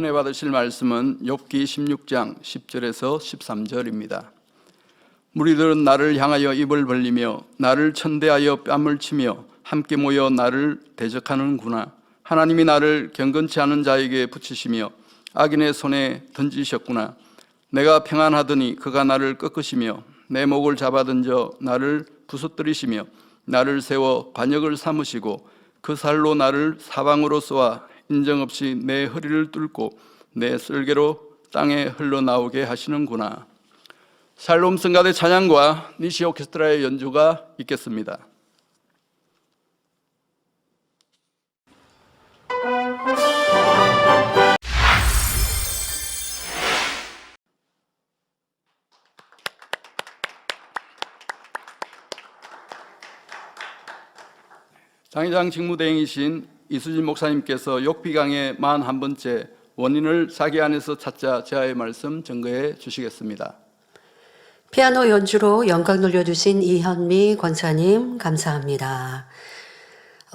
은혜 받으실 말씀은 욥기 16장 10절에서 13절입니다. 무리들은 나를 향하여 입을 벌리며 나를 천대하여 뺨을 치며 함께 모여 나를 대적하는구나. 하나님이 나를 경건치 않은 자에게 붙이시며 악인의 손에 던지셨구나. 내가 평안하더니 그가 나를 꺾으시며 내 목을 잡아던져 나를 부서뜨리시며 나를 세워 관역을 삼으시고 그 살로 나를 사방으로 쏘아 인정없이 내 허리를 뚫고 내 쓸개로 땅에 흘러나오게 하시는구나. 샬롬 성가대 찬양과 니시 오케스트라의 연주가 있겠습니다. 장의장 직무대행이신 이수진 목사님께서 욥기 강의 41번째 원인을 자기 안에서 찾자 제하의 말씀 증거해 주시겠습니다. 피아노 연주로 영광 돌려주신 이현미 권사님 감사합니다.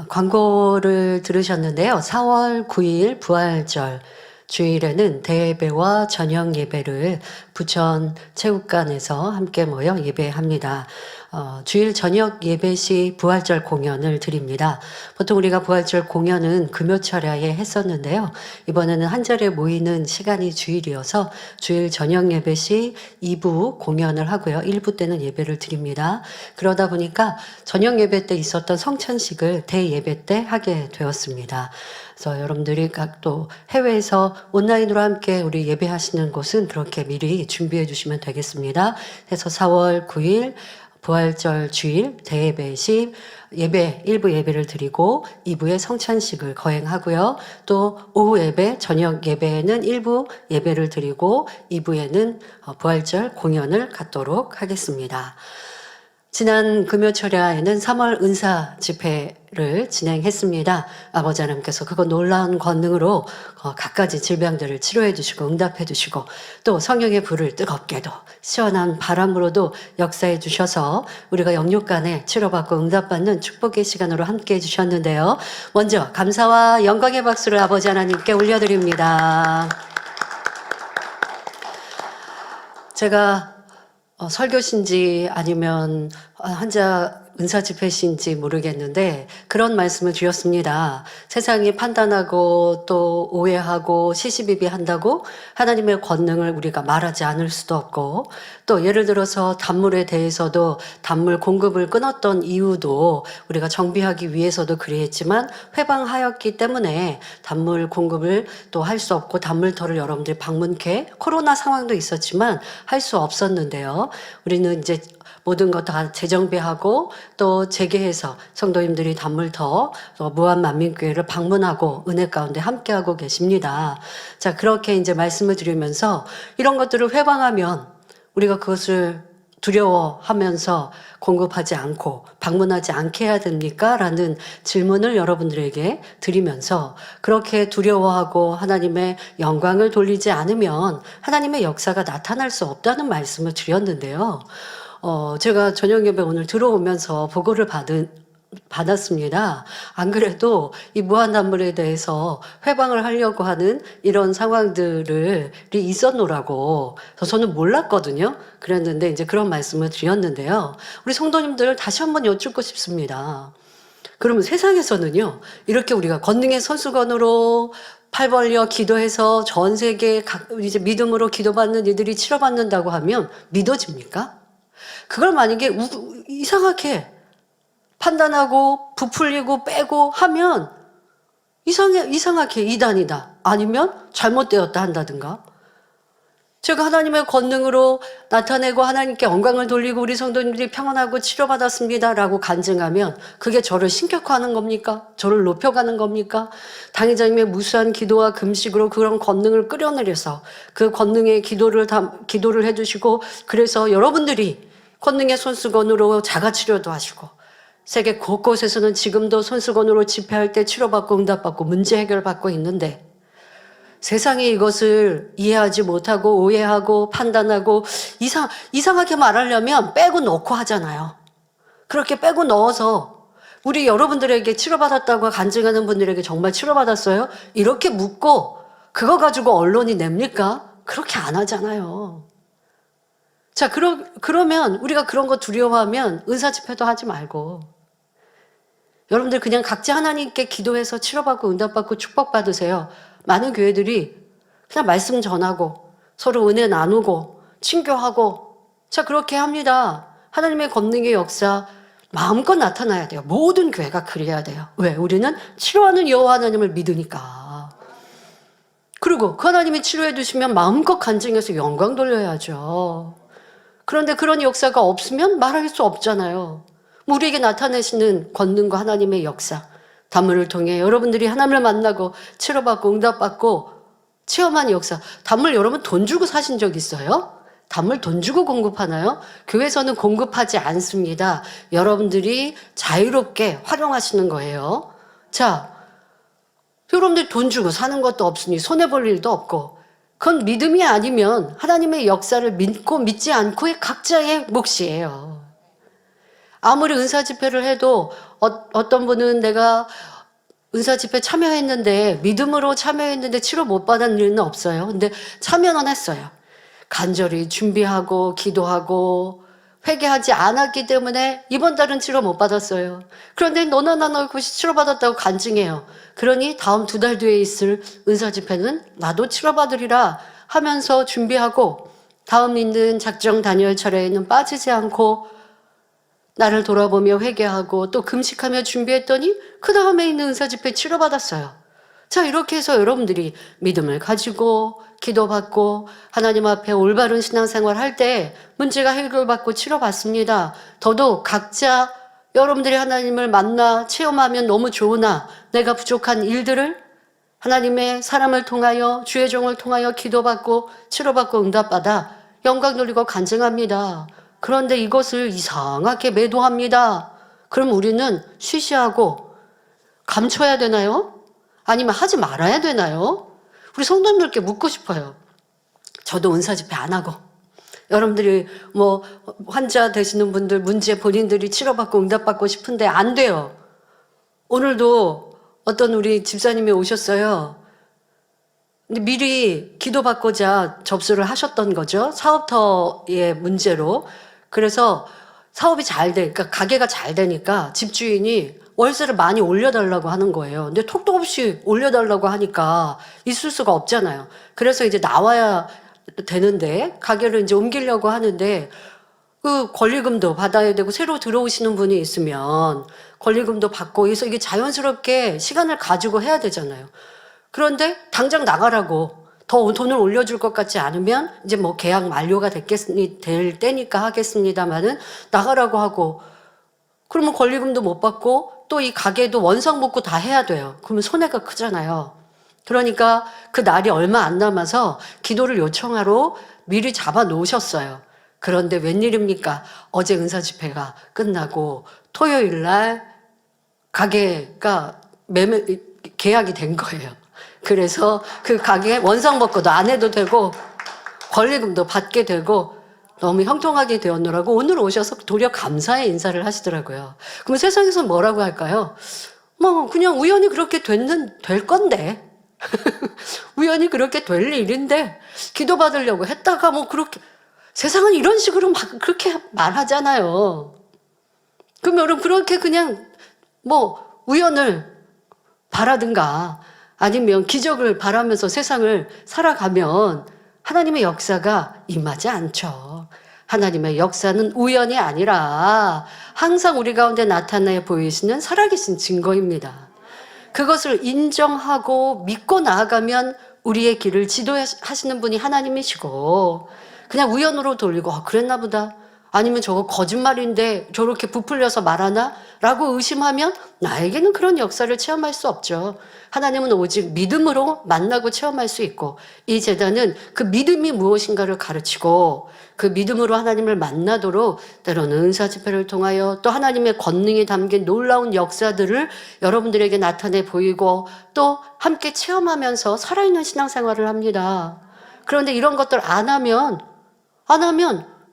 광고를 들으셨는데요. 4월 9일 부활절 주일에는 대예배와 저녁 예배를 부천 체육관에서 함께 모여 예배합니다. 주일 저녁 예배 시 부활절 공연을 드립니다. 보통 우리가 부활절 공연은 금요철야에 했었는데요. 이번에는 한 자리에 모이는 시간이 주일이어서 주일 저녁 예배 시 2부 공연을 하고요. 1부 때는 예배를 드립니다. 그러다 보니까 저녁 예배 때 있었던 성찬식을 대예배 때 하게 되었습니다. 그래서 여러분들이 또 해외에서 온라인으로 함께 우리 예배하시는 곳은 그렇게 미리 준비해 주시면 되겠습니다. 그래서 4월 9일 부활절 주일 대예배 시 예배 1부 예배를 드리고 2부에 성찬식을 거행하고요. 또 오후 예배, 저녁 예배에는 1부 예배를 드리고 2부에는 부활절 공연을 갖도록 하겠습니다. 지난 금요철야에는 3월 은사 집회를 진행했습니다. 아버지 하나님께서 그거 놀라운 권능으로 갖가지 질병들을 치료해 주시고 응답해 주시고 또 성령의 불을 뜨겁게도 시원한 바람으로도 역사해 주셔서 우리가 영육간에 치료받고 응답받는 축복의 시간으로 함께 해 주셨는데요. 먼저 감사와 영광의 박수를 아버지 하나님께 올려드립니다. 제가 설교신지 아니면 한자 은사 집회신지 모르겠는데 그런 말씀을 드렸습니다. 세상이 판단하고 또 오해하고 시시비비 한다고 하나님의 권능을 우리가 말하지 않을 수도 없고 또 예를 들어서 단물에 대해서도 단물 공급을 끊었던 이유도 우리가 정비하기 위해서도 그랬지만 회방하였기 때문에 단물 공급을 또 할 수 없고 단물터를 여러분들이 방문케 코로나 상황도 있었지만 할 수 없었는데요. 우리는 이제 모든 것 다 재정비하고 또 재개해서 성도님들이 단물터 무한만민교회를 방문하고 은혜 가운데 함께하고 계십니다. 자, 그렇게 이제 말씀을 드리면서 이런 것들을 회방하면 우리가 그것을 두려워하면서 공급하지 않고 방문하지 않게 해야 됩니까? 라는 질문을 여러분들에게 드리면서 그렇게 두려워하고 하나님의 영광을 돌리지 않으면 하나님의 역사가 나타날 수 없다는 말씀을 드렸는데요. 제가 저녁 예배 오늘 들어오면서 보고를 받았습니다. 안 그래도 이 무한단물에 대해서 회방을 하려고 하는 이런 상황들이 있었노라고. 그래서 저는 몰랐거든요. 그랬는데 이제 그런 말씀을 드렸는데요. 우리 성도님들 다시 한번 여쭙고 싶습니다. 그러면 세상에서는요, 이렇게 우리가 권능의 선수건으로 팔 벌려 기도해서 전 세계 이제 믿음으로 기도받는 이들이 치료받는다고 하면 믿어집니까? 그걸 만약에 이상하게 판단하고 부풀리고 빼고 하면 이상하게 이단이다. 아니면 잘못되었다 한다든가. 제가 하나님의 권능으로 나타내고 하나님께 영광을 돌리고 우리 성도님들이 평안하고 치료받았습니다라고 간증하면 그게 저를 신격화하는 겁니까? 저를 높여가는 겁니까? 당회장님의 무수한 기도와 금식으로 그런 권능을 끌어내려서 그 권능의 기도를 해주시고 그래서 여러분들이 권능의 손수건으로 자가치료도 하시고 세계 곳곳에서는 지금도 손수건으로 집회할 때 치료받고 응답받고 문제 해결받고 있는데 세상이 이것을 이해하지 못하고 오해하고 판단하고 이상하게 말하려면 빼고 넣고 하잖아요. 그렇게 빼고 넣어서 우리 여러분들에게 치료받았다고 간증하는 분들에게 정말 치료받았어요? 이렇게 묻고 그거 가지고 언론이 냅니까? 그렇게 안 하잖아요. 자, 그러면 우리가 그런 거 두려워하면 은사 집회도 하지 말고 여러분들 그냥 각자 하나님께 기도해서 치료받고 응답받고 축복받으세요. 많은 교회들이 그냥 말씀 전하고 서로 은혜 나누고 친교하고 자 그렇게 합니다. 하나님의 권능의 역사 마음껏 나타나야 돼요. 모든 교회가 그래야 돼요. 왜? 우리는 치료하는 여호와 하나님을 믿으니까. 그리고 그 하나님이 치료해 주시면 마음껏 간증해서 영광 돌려야죠. 그런데 그런 역사가 없으면 말할 수 없잖아요. 우리에게 나타내시는 권능과 하나님의 역사, 단물을 통해 여러분들이 하나님을 만나고 치료받고 응답받고 체험한 역사. 단물 여러분 돈 주고 사신 적 있어요? 단물 돈 주고 공급하나요? 교회에서는 공급하지 않습니다. 여러분들이 자유롭게 활용하시는 거예요. 자, 여러분들 돈 주고 사는 것도 없으니 손해볼 일도 없고 그건 믿음이 아니면 하나님의 역사를 믿고 믿지 않고의 각자의 몫이에요. 아무리 은사 집회를 해도 어떤 분은 내가 은사 집회 참여했는데 믿음으로 참여했는데 치료 못 받은 일은 없어요. 근데 참여는 했어요. 간절히 준비하고 기도하고 회개하지 않았기 때문에 이번 달은 치료 못 받았어요. 그런데 너나 나나 그것이 치료받았다고 간증해요. 그러니 다음 2달 뒤에 있을 은사 집회는 나도 치료받으리라 하면서 준비하고 다음 있는 작정 단열 철회에는 빠지지 않고 나를 돌아보며 회개하고 또 금식하며 준비했더니 그 다음에 있는 은사 집회 치료받았어요. 자, 이렇게 해서 여러분들이 믿음을 가지고 기도받고 하나님 앞에 올바른 신앙생활 할 때 문제가 해결받고 치료받습니다. 더더욱 각자 여러분들이 하나님을 만나 체험하면 너무 좋으나 내가 부족한 일들을 하나님의 사람을 통하여 주의 종을 통하여 기도받고 치료받고 응답받아 영광 돌리고 간증합니다. 그런데 이것을 이상하게 매도합니다. 그럼 우리는 쉬쉬하고 감춰야 되나요? 아니면 하지 말아야 되나요? 우리 성도님들께 묻고 싶어요. 저도 은사 집회 안 하고 여러분들이 뭐 환자 되시는 분들 문제 본인들이 치료받고 응답받고 싶은데 안 돼요. 오늘도 어떤 우리 집사님이 오셨어요. 근데 미리 기도받고자 접수를 하셨던 거죠. 사업터의 문제로. 그래서 사업이 그러니까 가게가 잘 되니까 집주인이 월세를 많이 올려달라고 하는 거예요. 근데 톡도 없이 올려달라고 하니까 있을 수가 없잖아요. 그래서 이제 나와야 되는데 가게를 이제 옮기려고 하는데 그 권리금도 받아야 되고 새로 들어오시는 분이 있으면 권리금도 받고 해서 이게 자연스럽게 시간을 가지고 해야 되잖아요. 그런데 당장 나가라고 더 돈을 올려줄 것 같지 않으면 이제 뭐 계약 만료가 될 때니까 하겠습니다만은 나가라고 하고 그러면 권리금도 못 받고 또 이 가게도 원상복구 다 해야 돼요. 그러면 손해가 크잖아요. 그러니까 그 날이 얼마 안 남아서 기도를 요청하러 미리 잡아 놓으셨어요. 그런데 웬일입니까? 어제 은사 집회가 끝나고 토요일 날 가게가 계약이 된 거예요. 그래서 그 가게 원상복구도 안 해도 되고 권리금도 받게 되고 너무 형통하게 되었노라고 오늘 오셔서 도리어 감사의 인사를 하시더라고요. 그럼 세상에서 뭐라고 할까요? 뭐 그냥 우연히 그렇게 될 건데 우연히 그렇게 될 일인데 기도받으려고 했다가 뭐 그렇게 세상은 이런 식으로 막 그렇게 말하잖아요. 그럼 여러분 그렇게 그냥 뭐 우연을 바라든가 아니면 기적을 바라면서 세상을 살아가면 하나님의 역사가 임하지 않죠. 하나님의 역사는 우연이 아니라 항상 우리 가운데 나타내 보이시는 살아계신 증거입니다. 그것을 인정하고 믿고 나아가면 우리의 길을 지도하시는 분이 하나님이시고 그냥 우연으로 돌리고 그랬나 보다. 아니면 저거 거짓말인데 저렇게 부풀려서 말하나? 라고 의심하면 나에게는 그런 역사를 체험할 수 없죠. 하나님은 오직 믿음으로 만나고 체험할 수 있고 이 제단은 그 믿음이 무엇인가를 가르치고 그 믿음으로 하나님을 만나도록 때로는 은사 집회를 통하여 또 하나님의 권능이 담긴 놀라운 역사들을 여러분들에게 나타내 보이고 또 함께 체험하면서 살아있는 신앙생활을 합니다. 그런데 이런 것들 안 하면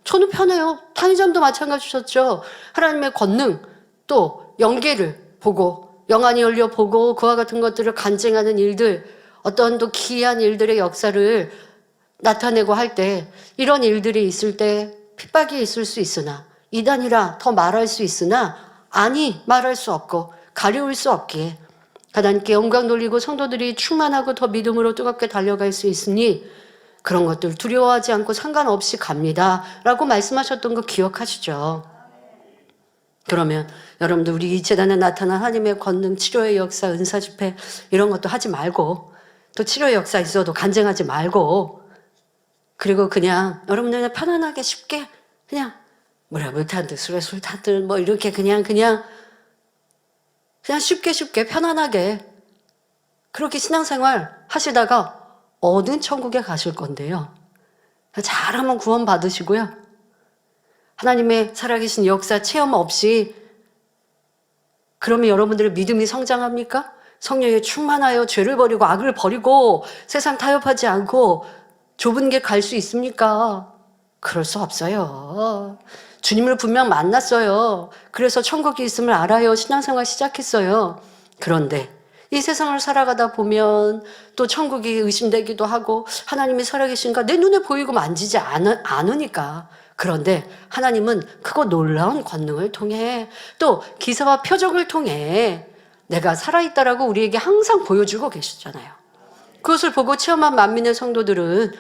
저는 편해요. 탄희점도 마찬가지셨죠. 하나님의 권능 또 영계를 보고 영안이 열려 보고 그와 같은 것들을 간증하는 일들 어떤 또 기이한 일들의 역사를 나타내고 할 때 이런 일들이 있을 때 핍박이 있을 수 있으나 이단이라 더 말할 수 있으나 아니 말할 수 없고 가려울 수 없기에 하나님께 영광 돌리고 성도들이 충만하고 더 믿음으로 뜨겁게 달려갈 수 있으니 그런 것들 두려워하지 않고 상관없이 갑니다 라고 말씀하셨던 거 기억하시죠? 그러면 여러분들 우리 이 재단에 나타난 하나님의 권능, 치료의 역사, 은사 집회 이런 것도 하지 말고 또 치료의 역사 있어도 간증하지 말고 그리고 그냥 여러분들 편안하게 쉽게 그냥 뭐라 못한 듯 술에 술 탄 듯 뭐 이렇게 그냥 쉽게 편안하게 그렇게 신앙생활 하시다가 어느 천국에 가실 건데요. 잘하면 구원 받으시고요. 하나님의 살아계신 역사 체험 없이 그러면 여러분들의 믿음이 성장합니까? 성령에 충만하여 죄를 버리고 악을 버리고 세상 타협하지 않고 좁은 길 갈 수 있습니까? 그럴 수 없어요. 주님을 분명 만났어요. 그래서 천국이 있음을 알아요. 신앙생활 시작했어요. 그런데 이 세상을 살아가다 보면 또 천국이 의심되기도 하고 하나님이 살아계신가 내 눈에 보이고 만지지 않으니까. 그런데 하나님은 크고 놀라운 권능을 통해 또 기사와 표적을 통해 내가 살아있다라고 우리에게 항상 보여주고 계시잖아요. 그것을 보고 체험한 만민의 성도들은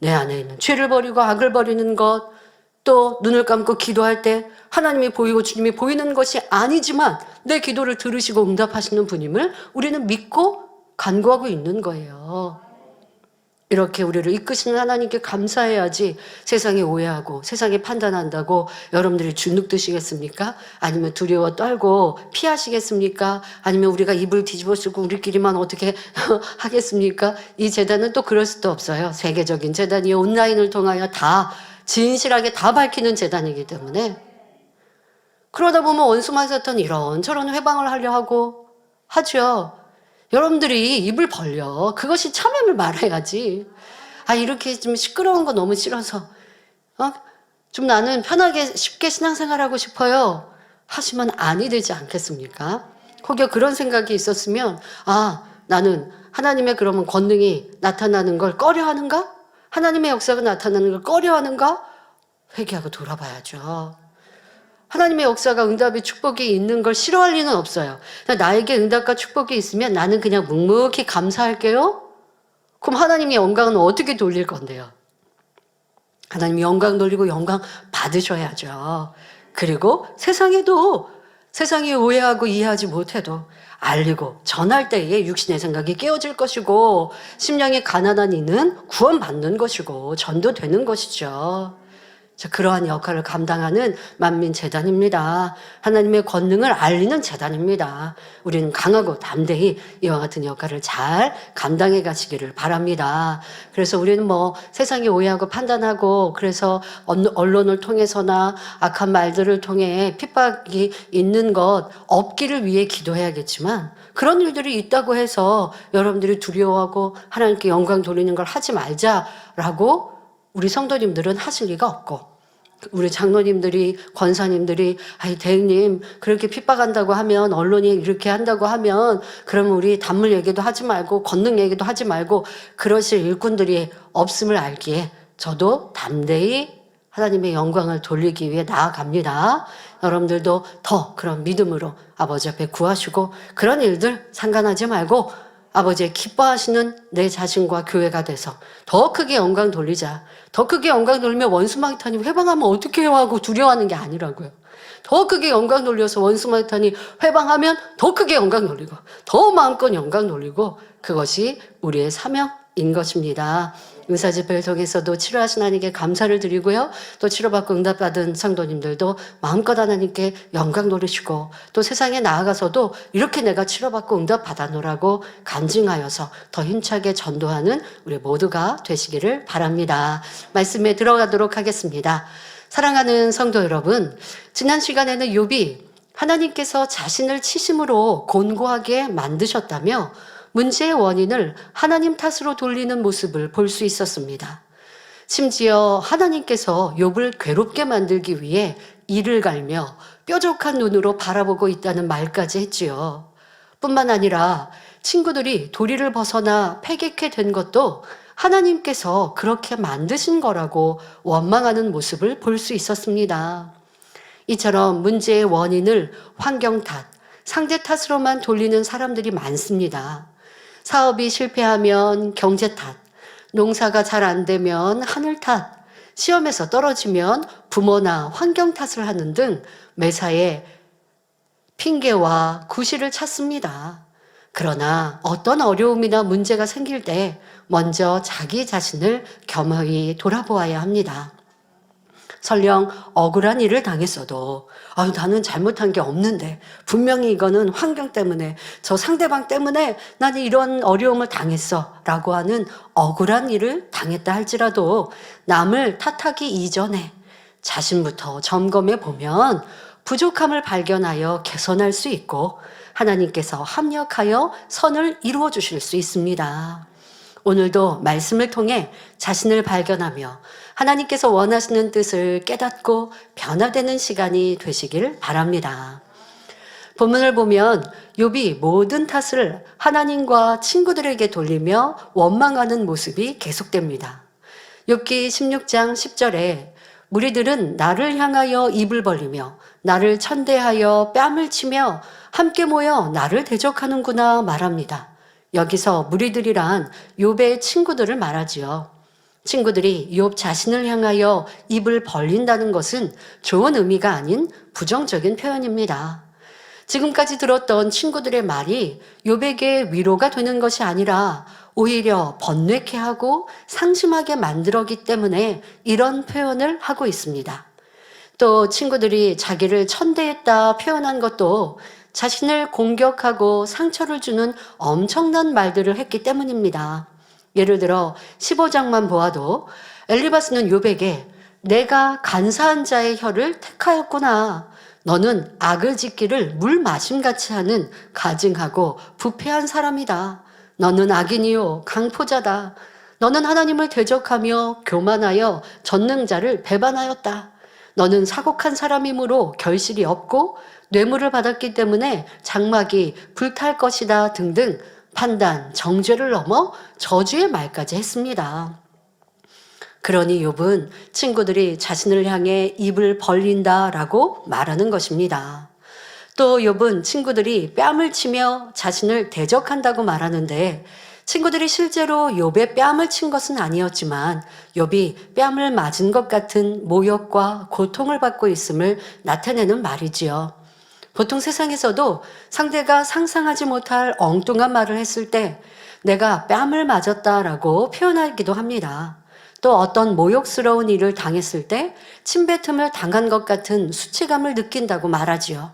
내 안에 있는 죄를 버리고 악을 버리는 것, 또 눈을 감고 기도할 때 하나님이 보이고 주님이 보이는 것이 아니지만 내 기도를 들으시고 응답하시는 분임을 우리는 믿고 간구하고 있는 거예요. 이렇게 우리를 이끄시는 하나님께 감사해야지 세상이 오해하고 세상이 판단한다고 여러분들이 주눅 드시겠습니까? 아니면 두려워 떨고 피하시겠습니까? 아니면 우리가 입을 뒤집어 쓰고 우리끼리만 어떻게 하겠습니까? 이 재단은 또 그럴 수도 없어요. 세계적인 재단이요. 온라인을 통하여 다 진실하게 다 밝히는 재단이기 때문에 그러다 보면 원수만 사탄 이런저런 회방을 하려 하고 하죠. 여러분들이 입을 벌려. 그것이 참여를 말해야지. 이렇게 좀 시끄러운 거 너무 싫어서 좀 나는 편하게 쉽게 신앙생활하고 싶어요. 하시면 아니 되지 않겠습니까? 혹여 그런 생각이 있었으면 나는 하나님의 그러면 권능이 나타나는 걸 꺼려하는가? 하나님의 역사가 나타나는 걸 꺼려하는가? 회개하고 돌아봐야죠. 하나님의 역사가 응답의 축복이 있는 걸 싫어할 리는 없어요. 나에게 응답과 축복이 있으면 나는 그냥 묵묵히 감사할게요. 그럼 하나님의 영광은 어떻게 돌릴 건데요? 하나님이 영광 돌리고 영광 받으셔야죠. 그리고 세상에도 세상이 오해하고 이해하지 못해도 알리고 전할 때에 육신의 생각이 깨어질 것이고 심령이 가난한 이는 구원받는 것이고 전도되는 것이죠. 그러한 역할을 감당하는 만민재단입니다. 하나님의 권능을 알리는 재단입니다. 우리는 강하고 담대히 이와 같은 역할을 잘 감당해 가시기를 바랍니다. 그래서 우리는 세상이 오해하고 판단하고 그래서 언론을 통해서나 악한 말들을 통해 핍박이 있는 것 없기를 위해 기도해야겠지만 그런 일들이 있다고 해서 여러분들이 두려워하고 하나님께 영광 돌리는 걸 하지 말자라고 우리 성도님들은 하실 리가 없고 우리 장로님들이 권사님들이 대행님 그렇게 핍박한다고 하면 언론이 이렇게 한다고 하면 그러면 우리 단물 얘기도 하지 말고 권능 얘기도 하지 말고 그러실 일꾼들이 없음을 알기에 저도 담대히 하나님의 영광을 돌리기 위해 나아갑니다. 여러분들도 더 그런 믿음으로 아버지 앞에 구하시고 그런 일들 상관하지 말고 아버지의 기뻐하시는 내 자신과 교회가 돼서 더 크게 영광 돌리자. 더 크게 영광 돌리면 원수마귀탄이 회방하면 어떻게 해요 하고 두려워하는 게 아니라고요. 더 크게 영광 돌려서 원수마귀탄이 회방하면 더 크게 영광 돌리고 더 마음껏 영광 돌리고 그것이 우리의 사명인 것입니다. 은사집회를 통해서도 치료하신 하나님께 감사를 드리고요. 또 치료받고 응답받은 성도님들도 마음껏 하나님께 영광 돌리시고 또 세상에 나아가서도 이렇게 내가 치료받고 응답받아노라고 간증하여서 더 힘차게 전도하는 우리 모두가 되시기를 바랍니다. 말씀에 들어가도록 하겠습니다. 사랑하는 성도 여러분, 지난 시간에는 욥이 하나님께서 자신을 치심으로 곤고하게 만드셨다며 문제의 원인을 하나님 탓으로 돌리는 모습을 볼 수 있었습니다. 심지어 하나님께서 욥을 괴롭게 만들기 위해 이를 갈며 뾰족한 눈으로 바라보고 있다는 말까지 했지요. 뿐만 아니라 친구들이 도리를 벗어나 패객게 된 것도 하나님께서 그렇게 만드신 거라고 원망하는 모습을 볼 수 있었습니다. 이처럼 문제의 원인을 환경 탓, 상대 탓으로만 돌리는 사람들이 많습니다. 사업이 실패하면 경제 탓, 농사가 잘 안 되면 하늘 탓, 시험에서 떨어지면 부모나 환경 탓을 하는 등 매사에 핑계와 구실을 찾습니다. 그러나 어떤 어려움이나 문제가 생길 때 먼저 자기 자신을 겸허히 돌아보아야 합니다. 설령 억울한 일을 당했어도 나는 잘못한 게 없는데 분명히 이거는 환경 때문에 저 상대방 때문에 나는 이런 어려움을 당했어 라고 하는 억울한 일을 당했다 할지라도 남을 탓하기 이전에 자신부터 점검해 보면 부족함을 발견하여 개선할 수 있고 하나님께서 합력하여 선을 이루어 주실 수 있습니다. 오늘도 말씀을 통해 자신을 발견하며 하나님께서 원하시는 뜻을 깨닫고 변화되는 시간이 되시길 바랍니다. 본문을 보면 욥이 모든 탓을 하나님과 친구들에게 돌리며 원망하는 모습이 계속됩니다. 욥기 16장 10절에 무리들은 나를 향하여 입을 벌리며 나를 천대하여 뺨을 치며 함께 모여 나를 대적하는구나 말합니다. 여기서 무리들이란 욥의 친구들을 말하지요. 친구들이 욥 자신을 향하여 입을 벌린다는 것은 좋은 의미가 아닌 부정적인 표현입니다. 지금까지 들었던 친구들의 말이 욥에게 위로가 되는 것이 아니라 오히려 번뇌케 하고 상심하게 만들었기 때문에 이런 표현을 하고 있습니다. 또 친구들이 자기를 천대했다 표현한 것도 자신을 공격하고 상처를 주는 엄청난 말들을 했기 때문입니다. 예를 들어 15장만 보아도 엘리바스는 욥에게 내가 간사한 자의 혀를 택하였구나. 너는 악을 짓기를 물 마심같이 하는 가증하고 부패한 사람이다. 너는 악인이요 강포자다. 너는 하나님을 대적하며 교만하여 전능자를 배반하였다. 너는 사곡한 사람이므로 결실이 없고 뇌물을 받았기 때문에 장막이 불탈 것이다 등등 판단, 정죄를 넘어 저주의 말까지 했습니다. 그러니 욥은 친구들이 자신을 향해 입을 벌린다라고 말하는 것입니다. 또 욥은 친구들이 뺨을 치며 자신을 대적한다고 말하는데 친구들이 실제로 욥의 뺨을 친 것은 아니었지만 욥이 뺨을 맞은 것 같은 모욕과 고통을 받고 있음을 나타내는 말이지요. 보통 세상에서도 상대가 상상하지 못할 엉뚱한 말을 했을 때 내가 뺨을 맞았다라고 표현하기도 합니다. 또 어떤 모욕스러운 일을 당했을 때 침뱉음을 당한 것 같은 수치감을 느낀다고 말하지요.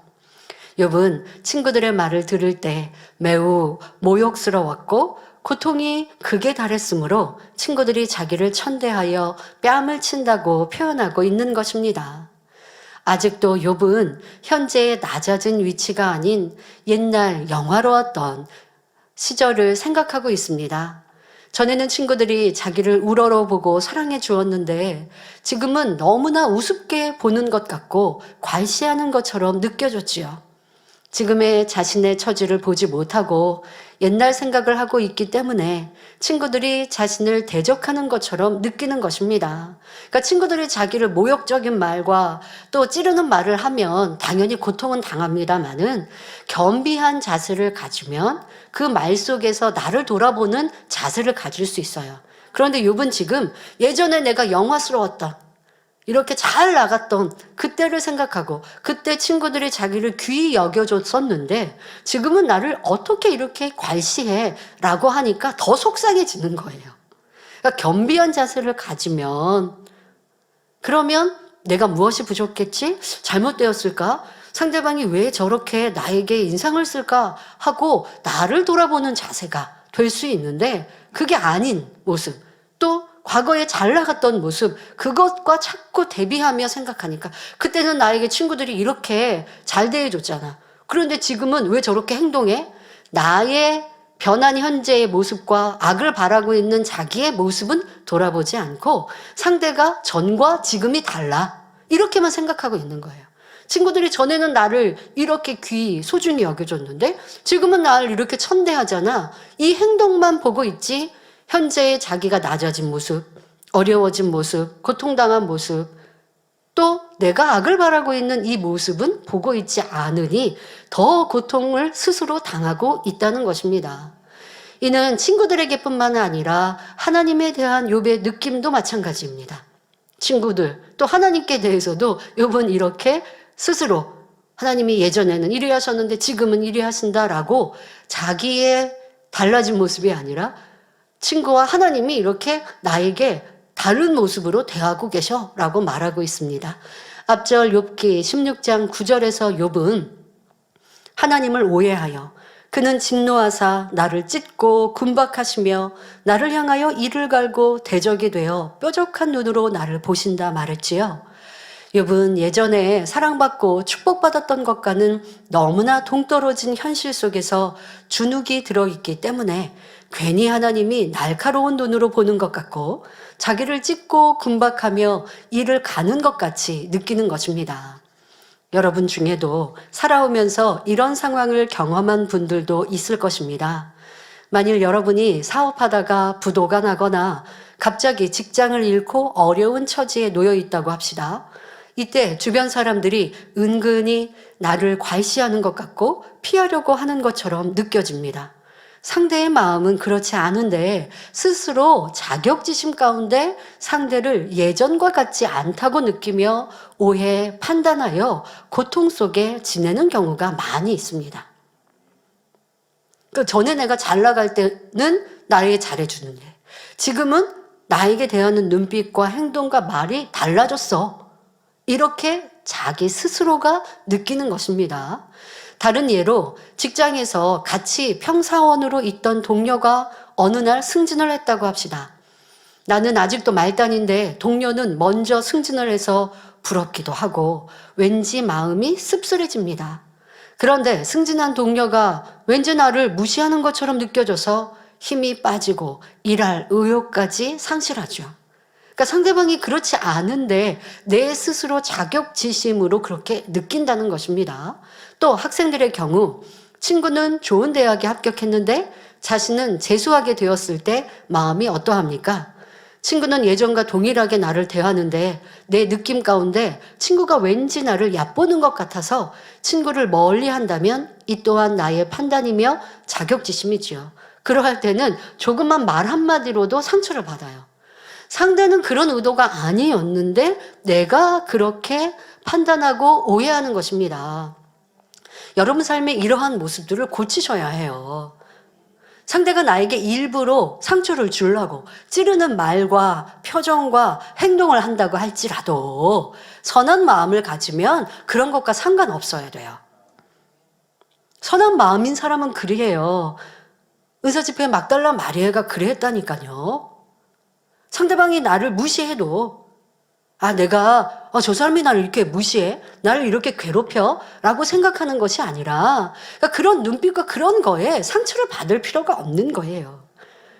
욥은 친구들의 말을 들을 때 매우 모욕스러웠고 고통이 극에 달했으므로 친구들이 자기를 천대하여 뺨을 친다고 표현하고 있는 것입니다. 아직도 욥은 현재의 낮아진 위치가 아닌 옛날 영화로웠던 시절을 생각하고 있습니다. 전에는 친구들이 자기를 우러러보고 사랑해 주었는데 지금은 너무나 우습게 보는 것 같고 괄시하는 것처럼 느껴졌지요. 지금의 자신의 처지를 보지 못하고 옛날 생각을 하고 있기 때문에 친구들이 자신을 대적하는 것처럼 느끼는 것입니다. 그러니까 친구들이 자기를 모욕적인 말과 또 찌르는 말을 하면 당연히 고통은 당합니다마는 겸비한 자세를 가지면 그 말 속에서 나를 돌아보는 자세를 가질 수 있어요. 그런데 욥은 지금 예전에 내가 영화스러웠다. 이렇게 잘 나갔던 그때를 생각하고 그때 친구들이 자기를 귀히 여겨줬었는데 지금은 나를 어떻게 이렇게 괄시해 라고 하니까 더 속상해지는 거예요. 그러니까 겸비한 자세를 가지면 그러면 내가 무엇이 부족했지? 잘못되었을까? 상대방이 왜 저렇게 나에게 인상을 쓸까? 하고 나를 돌아보는 자세가 될 수 있는데 그게 아닌 모습 또 과거에 잘 나갔던 모습 그것과 자꾸 대비하며 생각하니까 그때는 나에게 친구들이 이렇게 잘 대해줬잖아. 그런데 지금은 왜 저렇게 행동해? 나의 변한 현재의 모습과 악을 바라고 있는 자기의 모습은 돌아보지 않고 상대가 전과 지금이 달라. 이렇게만 생각하고 있는 거예요. 친구들이 전에는 나를 이렇게 소중히 여겨줬는데 지금은 나를 이렇게 천대하잖아. 이 행동만 보고 있지 현재의 자기가 낮아진 모습, 어려워진 모습, 고통당한 모습, 또 내가 악을 바라고 있는 이 모습은 보고 있지 않으니 더 고통을 스스로 당하고 있다는 것입니다. 이는 친구들에게뿐만 아니라 하나님에 대한 욥의 느낌도 마찬가지입니다. 친구들, 또 하나님께 대해서도 욥은 이렇게 스스로 하나님이 예전에는 이리 하셨는데 지금은 이리 하신다라고 자기의 달라진 모습이 아니라 친구와 하나님이 이렇게 나에게 다른 모습으로 대하고 계셔라고 말하고 있습니다. 앞절 욥기 16장 9절에서 욥은 하나님을 오해하여 그는 진노하사 나를 찢고 군박하시며 나를 향하여 이를 갈고 대적이 되어 뾰족한 눈으로 나를 보신다 말했지요. 욥은 예전에 사랑받고 축복받았던 것과는 너무나 동떨어진 현실 속에서 주눅이 들어있기 때문에 괜히 하나님이 날카로운 눈으로 보는 것 같고 자기를 찢고 군박하며 이를 가는 것 같이 느끼는 것입니다. 여러분 중에도 살아오면서 이런 상황을 경험한 분들도 있을 것입니다. 만일 여러분이 사업하다가 부도가 나거나 갑자기 직장을 잃고 어려운 처지에 놓여 있다고 합시다. 이때 주변 사람들이 은근히 나를 괄시하는 것 같고 피하려고 하는 것처럼 느껴집니다. 상대의 마음은 그렇지 않은데 스스로 자격지심 가운데 상대를 예전과 같지 않다고 느끼며 오해, 판단하여 고통 속에 지내는 경우가 많이 있습니다. 그 전에 내가 잘 나갈 때는 나에게 잘해주는데 지금은 나에게 대하는 눈빛과 행동과 말이 달라졌어. 이렇게 자기 스스로가 느끼는 것입니다. 다른 예로 직장에서 같이 평사원으로 있던 동료가 어느 날 승진을 했다고 합시다. 나는 아직도 말단인데 동료는 먼저 승진을 해서 부럽기도 하고 왠지 마음이 씁쓸해집니다. 그런데 승진한 동료가 왠지 나를 무시하는 것처럼 느껴져서 힘이 빠지고 일할 의욕까지 상실하죠. 그러니까 상대방이 그렇지 않은데 내 스스로 자격지심으로 그렇게 느낀다는 것입니다. 또 학생들의 경우 친구는 좋은 대학에 합격했는데 자신은 재수하게 되었을 때 마음이 어떠합니까? 친구는 예전과 동일하게 나를 대하는데 내 느낌 가운데 친구가 왠지 나를 얕보는 것 같아서 친구를 멀리 한다면 이 또한 나의 판단이며 자격지심이지요. 그러할 때는 조그만 말 한마디로도 상처를 받아요. 상대는 그런 의도가 아니었는데 내가 그렇게 판단하고 오해하는 것입니다. 여러분 삶의 이러한 모습들을 고치셔야 해요. 상대가 나에게 일부러 상처를 주려고 찌르는 말과 표정과 행동을 한다고 할지라도 선한 마음을 가지면 그런 것과 상관없어야 돼요. 선한 마음인 사람은 그래요. 은사집회 막달라 마리아가 그랬다니까요. 상대방이 나를 무시해도 내가 저 사람이 나를 이렇게 무시해? 나를 이렇게 괴롭혀? 라고 생각하는 것이 아니라 그러니까 그런 눈빛과 그런 거에 상처를 받을 필요가 없는 거예요.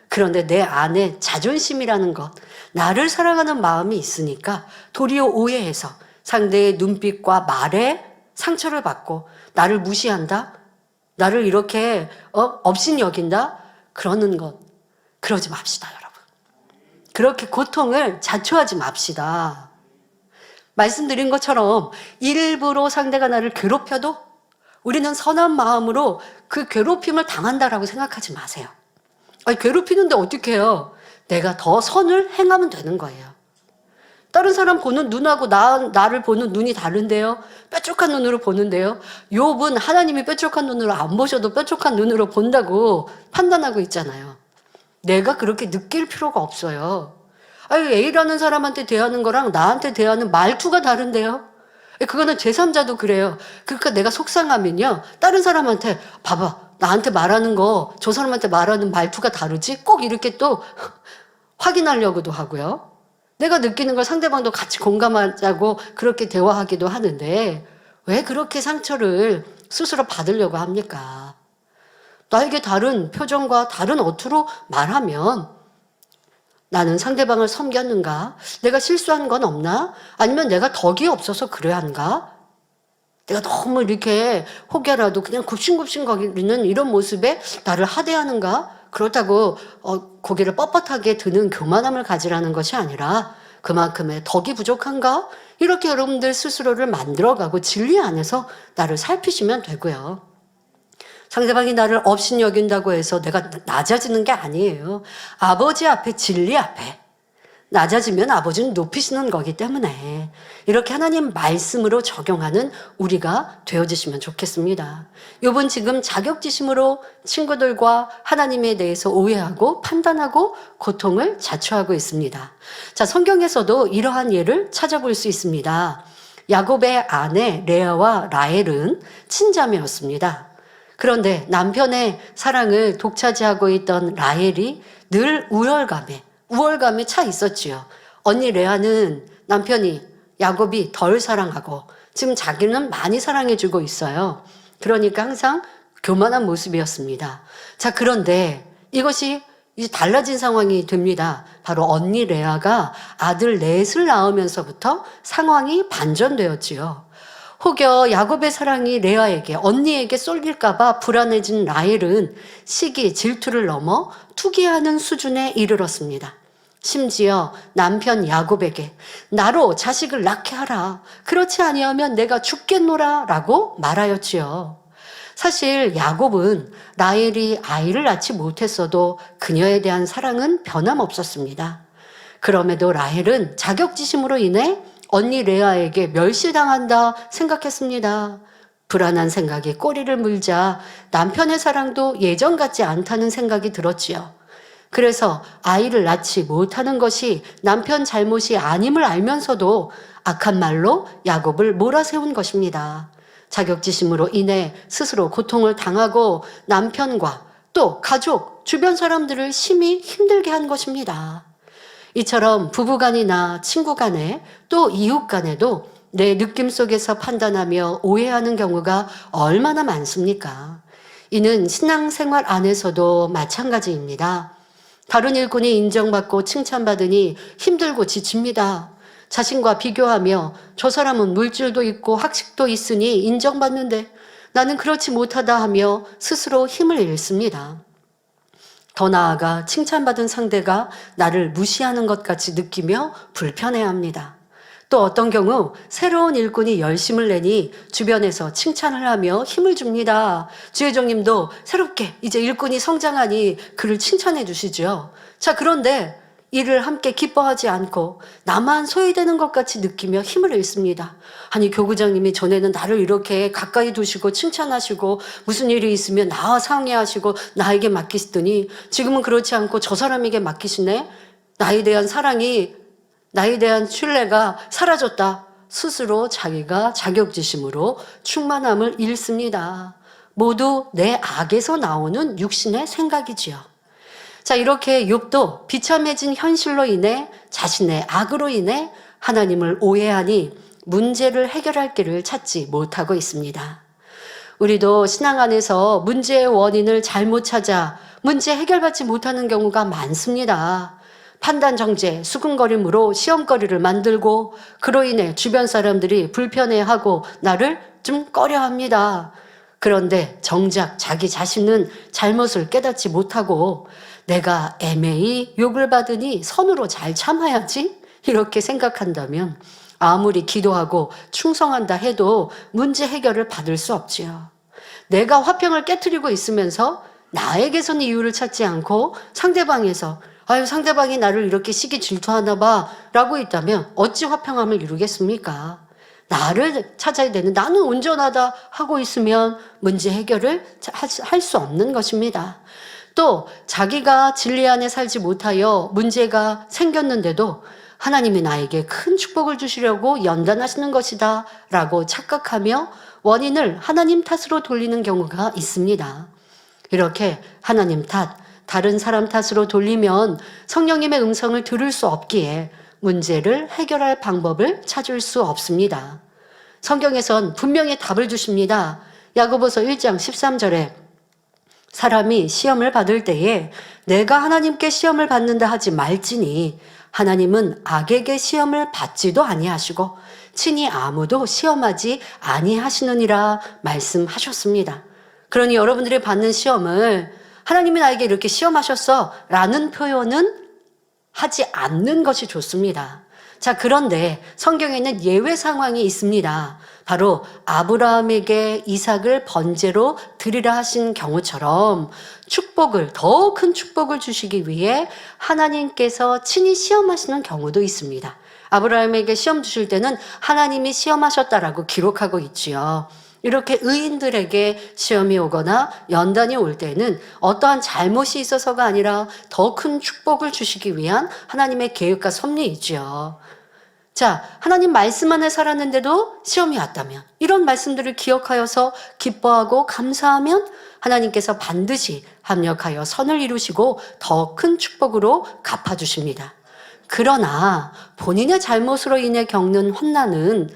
그런데 내 안에 자존심이라는 것, 나를 사랑하는 마음이 있으니까 도리어 오해해서 상대의 눈빛과 말에 상처를 받고 나를 무시한다? 나를 이렇게 업신여긴다? 그러는 것, 그러지 맙시다, 여러분. 그렇게 고통을 자초하지 맙시다. 말씀드린 것처럼 일부러 상대가 나를 괴롭혀도 우리는 선한 마음으로 그 괴롭힘을 당한다라고 생각하지 마세요. 괴롭히는데 어떻게 해요? 내가 더 선을 행하면 되는 거예요. 다른 사람 보는 눈하고 나를 보는 눈이 다른데요. 뾰족한 눈으로 보는데요. 욥은 하나님이 뾰족한 눈으로 안 보셔도 뾰족한 눈으로 본다고 판단하고 있잖아요. 내가 그렇게 느낄 필요가 없어요. A라는 사람한테 대하는 거랑 나한테 대하는 말투가 다른데요. 그거는 제3자도 그래요. 그러니까 내가 속상하면요. 다른 사람한테 봐봐. 나한테 말하는 거 저 사람한테 말하는 말투가 다르지? 꼭 이렇게 또 확인하려고도 하고요. 내가 느끼는 걸 상대방도 같이 공감하자고 그렇게 대화하기도 하는데 왜 그렇게 상처를 스스로 받으려고 합니까? 나에게 다른 표정과 다른 어투로 말하면 나는 상대방을 섬겼는가? 내가 실수한 건 없나? 아니면 내가 덕이 없어서 그래야 한가? 내가 너무 이렇게 혹여라도 그냥 굽신굽신거리는 이런 모습에 나를 하대하는가? 그렇다고 고개를 뻣뻣하게 드는 교만함을 가지라는 것이 아니라 그만큼의 덕이 부족한가? 이렇게 여러분들 스스로를 만들어가고 진리 안에서 나를 살피시면 되고요. 상대방이 나를 업신여긴다고 해서 내가 낮아지는 게 아니에요. 아버지 앞에, 진리 앞에 낮아지면 아버지는 높이시는 거기 때문에 이렇게 하나님 말씀으로 적용하는 우리가 되어주시면 좋겠습니다. 욥은 지금 자격지심으로 친구들과 하나님에 대해서 오해하고 판단하고 고통을 자초하고 있습니다. 자, 성경에서도 이러한 예를 찾아볼 수 있습니다. 야곱의 아내 레아와 라헬은 친자매였습니다. 그런데 남편의 사랑을 독차지하고 있던 라헬이 늘 우월감에 차 있었지요. 언니 레아는 남편이 야곱이 덜 사랑하고 지금 자기는 많이 사랑해주고 있어요. 그러니까 항상 교만한 모습이었습니다. 자, 그런데 이것이 이제 달라진 상황이 됩니다. 바로 언니 레아가 아들 넷을 낳으면서부터 상황이 반전되었지요. 혹여 야곱의 사랑이 레아에게, 언니에게 쏠릴까봐 불안해진 라헬은 시기, 질투를 넘어 투기하는 수준에 이르렀습니다. 심지어 남편 야곱에게 나로 자식을 낳게 하라. 그렇지 아니하면 내가 죽겠노라 라고 말하였지요. 사실 야곱은 라헬이 아이를 낳지 못했어도 그녀에 대한 사랑은 변함없었습니다. 그럼에도 라헬은 자격지심으로 인해 언니 레아에게 멸시당한다 생각했습니다. 불안한 생각에 꼬리를 물자 남편의 사랑도 예전 같지 않다는 생각이 들었지요. 그래서 아이를 낳지 못하는 것이 남편 잘못이 아님을 알면서도 악한 말로 야곱을 몰아세운 것입니다. 자격지심으로 인해 스스로 고통을 당하고 남편과 또 가족, 주변 사람들을 심히 힘들게 한 것입니다. 이처럼 부부간이나 친구간에 또 이웃간에도 내 느낌 속에서 판단하며 오해하는 경우가 얼마나 많습니까? 이는 신앙생활 안에서도 마찬가지입니다. 다른 일꾼이 인정받고 칭찬받으니 힘들고 지칩니다. 자신과 비교하며 저 사람은 물질도 있고 학식도 있으니 인정받는데 나는 그렇지 못하다 하며 스스로 힘을 잃습니다. 더 나아가 칭찬받은 상대가 나를 무시하는 것 같이 느끼며 불편해합니다. 또 어떤 경우 새로운 일꾼이 열심을 내니 주변에서 칭찬을 하며 힘을 줍니다. 주회장님도 새롭게 이제 일꾼이 성장하니 그를 칭찬해 주시죠. 자, 그런데 이를 함께 기뻐하지 않고 나만 소외되는 것 같이 느끼며 힘을 잃습니다. 아니, 교구장님이 전에는 나를 이렇게 가까이 두시고 칭찬하시고 무슨 일이 있으면 나와 상의하시고 나에게 맡기시더니 지금은 그렇지 않고 저 사람에게 맡기시네. 나에 대한 사랑이, 나에 대한 신뢰가 사라졌다. 스스로 자기가 자격지심으로 충만함을 잃습니다. 모두 내 악에서 나오는 육신의 생각이지요. 자, 이렇게 욥도 비참해진 현실로 인해 자신의 악으로 인해 하나님을 오해하니 문제를 해결할 길을 찾지 못하고 있습니다. 우리도 신앙 안에서 문제의 원인을 잘못 찾아 문제 해결받지 못하는 경우가 많습니다. 판단 정죄, 수근거림으로 시험거리를 만들고 그로 인해 주변 사람들이 불편해하고 나를 좀 꺼려합니다. 그런데 정작 자기 자신은 잘못을 깨닫지 못하고 내가 애매히 욕을 받으니 선으로 잘 참아야지 이렇게 생각한다면 아무리 기도하고 충성한다 해도 문제 해결을 받을 수 없지요. 내가 화평을 깨트리고 있으면서 나에게선 이유를 찾지 않고 상대방에서 상대방이 나를 이렇게 시기 질투하나 봐 라고 있다면 어찌 화평함을 이루겠습니까? 나를 찾아야 되는, 나는 온전하다 하고 있으면 문제 해결을 할 수 없는 것입니다. 또 자기가 진리 안에 살지 못하여 문제가 생겼는데도 하나님이 나에게 큰 축복을 주시려고 연단하시는 것이다 라고 착각하며 원인을 하나님 탓으로 돌리는 경우가 있습니다. 이렇게 하나님 탓, 다른 사람 탓으로 돌리면 성령님의 음성을 들을 수 없기에 문제를 해결할 방법을 찾을 수 없습니다. 성경에선 분명히 답을 주십니다. 야고보서 1장 13절에 사람이 시험을 받을 때에 내가 하나님께 시험을 받는다 하지 말지니 하나님은 악에게 시험을 받지도 아니하시고 친히 아무도 시험하지 아니하시느니라 말씀하셨습니다. 그러니 여러분들이 받는 시험을 하나님이 나에게 이렇게 시험하셨어 라는 표현은 하지 않는 것이 좋습니다. 자, 그런데 성경에는 예외 상황이 있습니다. 바로 아브라함에게 이삭을 번제로 드리라 하신 경우처럼 축복을, 더 큰 축복을 주시기 위해 하나님께서 친히 시험하시는 경우도 있습니다. 아브라함에게 시험 주실 때는 하나님이 시험하셨다라고 기록하고 있지요. 이렇게 의인들에게 시험이 오거나 연단이 올 때는 어떠한 잘못이 있어서가 아니라 더 큰 축복을 주시기 위한 하나님의 계획과 섭리이지요. 자, 하나님 말씀 안에 살았는데도 시험이 왔다면, 이런 말씀들을 기억하여서 기뻐하고 감사하면 하나님께서 반드시 합력하여 선을 이루시고 더 큰 축복으로 갚아주십니다. 그러나 본인의 잘못으로 인해 겪는 환난을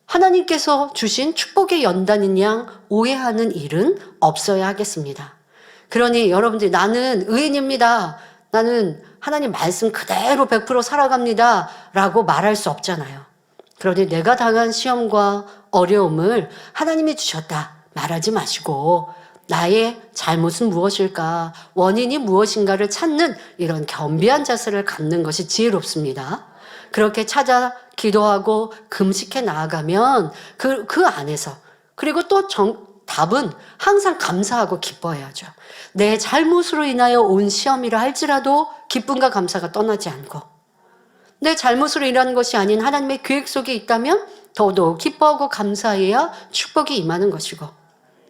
하나님께서 주신 축복의 연단인 양 오해하는 일은 없어야 하겠습니다. 그러니 여러분들이 나는 의인입니다. 나는 하나님 말씀 그대로 100% 살아갑니다. 라고 말할 수 없잖아요. 그러니 내가 당한 시험과 어려움을 하나님이 주셨다 말하지 마시고 나의 잘못은 무엇일까, 원인이 무엇인가를 찾는 이런 겸비한 자세를 갖는 것이 지혜롭습니다. 그렇게 찾아 기도하고 금식해 나아가면 그 안에서, 그리고 또 답은 항상 감사하고 기뻐해야죠. 내 잘못으로 인하여 온 시험이라 할지라도 기쁨과 감사가 떠나지 않고, 내 잘못으로 일하는 것이 아닌 하나님의 계획 속에 있다면 더더욱 기뻐하고 감사해야 축복이 임하는 것이고,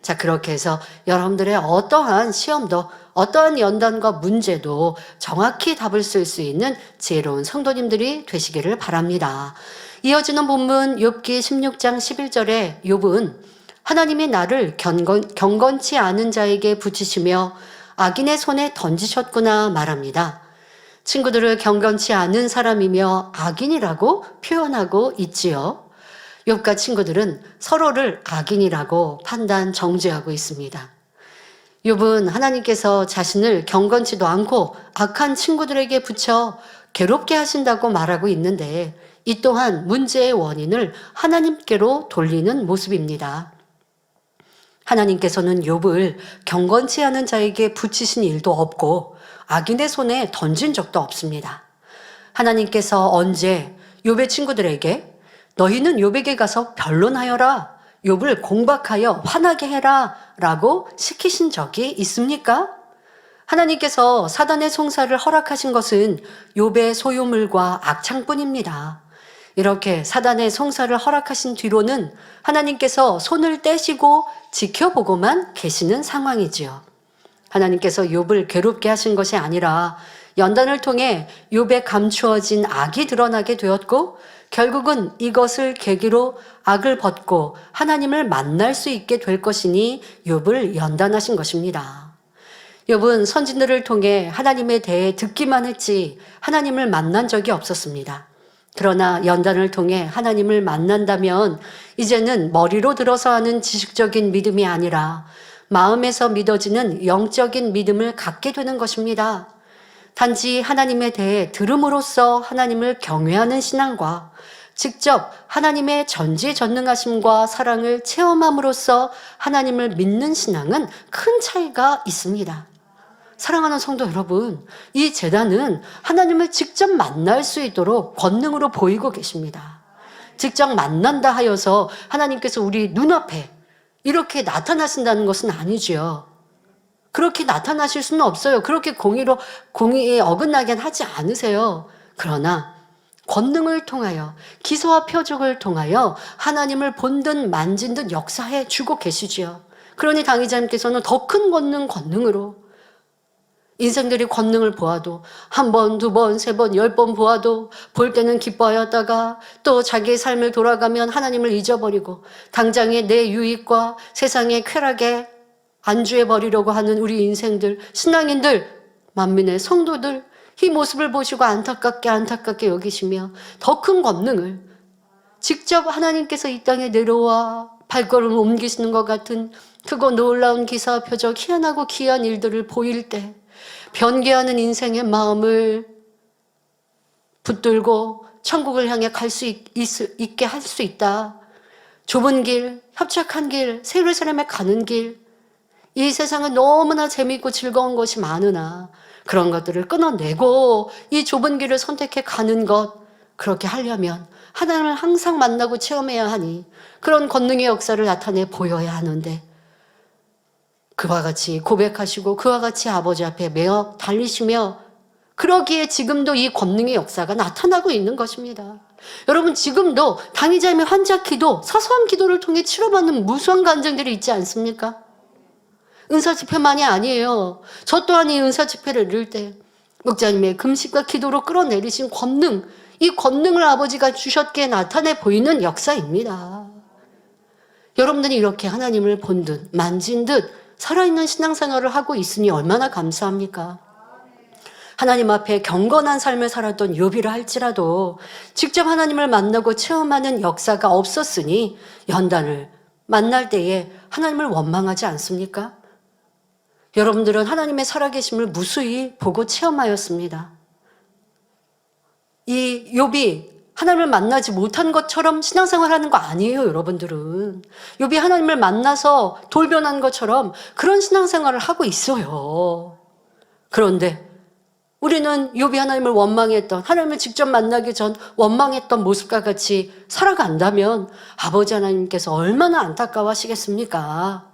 자, 그렇게 해서 여러분들의 어떠한 시험도, 어떠한 연단과 문제도 정확히 답을 쓸 수 있는 지혜로운 성도님들이 되시기를 바랍니다. 이어지는 본문 욥기 16장 11절에 욥은 하나님이 나를 경건치 않은 자에게 붙이시며 악인의 손에 던지셨구나 말합니다. 친구들을 경건치 않은 사람이며 악인이라고 표현하고 있지요. 욥과 친구들은 서로를 악인이라고 판단, 정죄하고 있습니다. 욥은 하나님께서 자신을 경건치도 않고 악한 친구들에게 붙여 괴롭게 하신다고 말하고 있는데, 이 또한 문제의 원인을 하나님께로 돌리는 모습입니다. 하나님께서는 욥을 경건치 않은 자에게 붙이신 일도 없고 악인의 손에 던진 적도 없습니다. 하나님께서 언제 욥의 친구들에게 너희는 욥에게 가서 변론하여라, 욥을 공박하여 화나게 해라 라고 시키신 적이 있습니까? 하나님께서 사단의 송사를 허락하신 것은 욥의 소유물과 악창뿐입니다. 이렇게 사단의 송사를 허락하신 뒤로는 하나님께서 손을 떼시고 지켜보고만 계시는 상황이지요. 하나님께서 욥을 괴롭게 하신 것이 아니라 연단을 통해 욥에 감추어진 악이 드러나게 되었고, 결국은 이것을 계기로 악을 벗고 하나님을 만날 수 있게 될 것이니 욥을 연단하신 것입니다. 욥은 선진들을 통해 하나님에 대해 듣기만 했지 하나님을 만난 적이 없었습니다. 그러나 연단을 통해 하나님을 만난다면 이제는 머리로 들어서 하는 지식적인 믿음이 아니라 마음에서 믿어지는 영적인 믿음을 갖게 되는 것입니다. 단지 하나님에 대해 들음으로써 하나님을 경외하는 신앙과 직접 하나님의 전지전능하심과 사랑을 체험함으로써 하나님을 믿는 신앙은 큰 차이가 있습니다. 사랑하는 성도 여러분, 이 제단은 하나님을 직접 만날 수 있도록 권능으로 보이고 계십니다. 직접 만난다 하여서 하나님께서 우리 눈앞에 이렇게 나타나신다는 것은 아니죠. 그렇게 나타나실 수는 없어요. 그렇게 공의에 어긋나게 하지 않으세요. 그러나 권능을 통하여, 기사와 표적을 통하여 하나님을 본 듯 만진 듯 역사해 주고 계시지요. 그러니 당의자님께서는 더 큰 권능으로 인생들이 권능을 보아도 한 번, 두 번, 세 번, 10번 보아도 볼 때는 기뻐하였다가 또 자기의 삶을 돌아가면 하나님을 잊어버리고 당장의 내 유익과 세상의 쾌락에 안주해버리려고 하는 우리 인생들, 신앙인들, 만민의 성도들, 이 모습을 보시고 안타깝게 여기시며 더 큰 권능을 직접 하나님께서 이 땅에 내려와 발걸음을 옮기시는 것 같은 크고 놀라운 기사, 표적, 희한하고 귀한 일들을 보일 때 변개하는 인생의 마음을 붙들고 천국을 향해 갈 수 있게 할 수 있다. 좁은 길, 협착한 길, 새 예루살렘에 가는 길, 이 세상은 너무나 재미있고 즐거운 것이 많으나 그런 것들을 끊어내고 이 좁은 길을 선택해 가는 것, 그렇게 하려면 하나님을 항상 만나고 체험해야 하니 그런 권능의 역사를 나타내 보여야 하는데, 그와 같이 고백하시고 그와 같이 아버지 앞에 매어 달리시며 그러기에 지금도 이 권능의 역사가 나타나고 있는 것입니다. 여러분, 지금도 당의자임의 환자 기도, 사소한 기도를 통해 치료받는 무수한 간증들이 있지 않습니까? 은사 집회만이 아니에요. 저 또한 이 은사 집회를 이룰 때 목자님의 금식과 기도로 끌어내리신 권능, 이 권능을 아버지가 주셨기에 나타내 보이는 역사입니다. 여러분들이 이렇게 하나님을 본 듯 만진 듯 살아있는 신앙생활을 하고 있으니 얼마나 감사합니까? 하나님 앞에 경건한 삶을 살았던 욥이라 할지라도 직접 하나님을 만나고 체험하는 역사가 없었으니 연단을 만날 때에 하나님을 원망하지 않습니까? 여러분들은 하나님의 살아계심을 무수히 보고 체험하였습니다. 이 욥이 하나님을 만나지 못한 것처럼 신앙생활하는 거 아니에요, 여러분들은. 욥이 하나님을 만나서 돌변한 것처럼 그런 신앙생활을 하고 있어요. 그런데 우리는 욥이 하나님을 원망했던, 하나님을 직접 만나기 전 원망했던 모습과 같이 살아간다면 아버지 하나님께서 얼마나 안타까워하시겠습니까?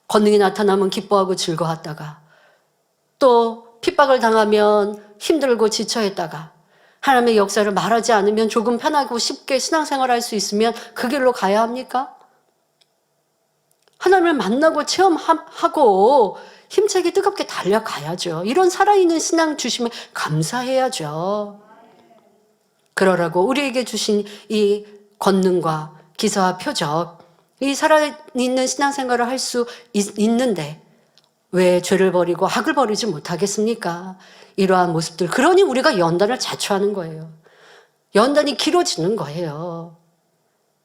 권능이 나타나면 기뻐하고 즐거웠다가 또 핍박을 당하면 힘들고 지쳐했다가 하나님의 역사를 말하지 않으면 조금 편하고 쉽게 신앙생활할 수 있으면 그 길로 가야 합니까? 하나님을 만나고 체험하고 힘차게 뜨겁게 달려가야죠. 이런 살아있는 신앙 주심에 감사해야죠. 그러라고 우리에게 주신 이 권능과 기사와 표적, 이 살아있는 신앙생활을 할 수 있는데 왜 죄를 버리고 악을 버리지 못하겠습니까? 이러한 모습들, 그러니 우리가 연단을 자초하는 거예요. 연단이 길어지는 거예요.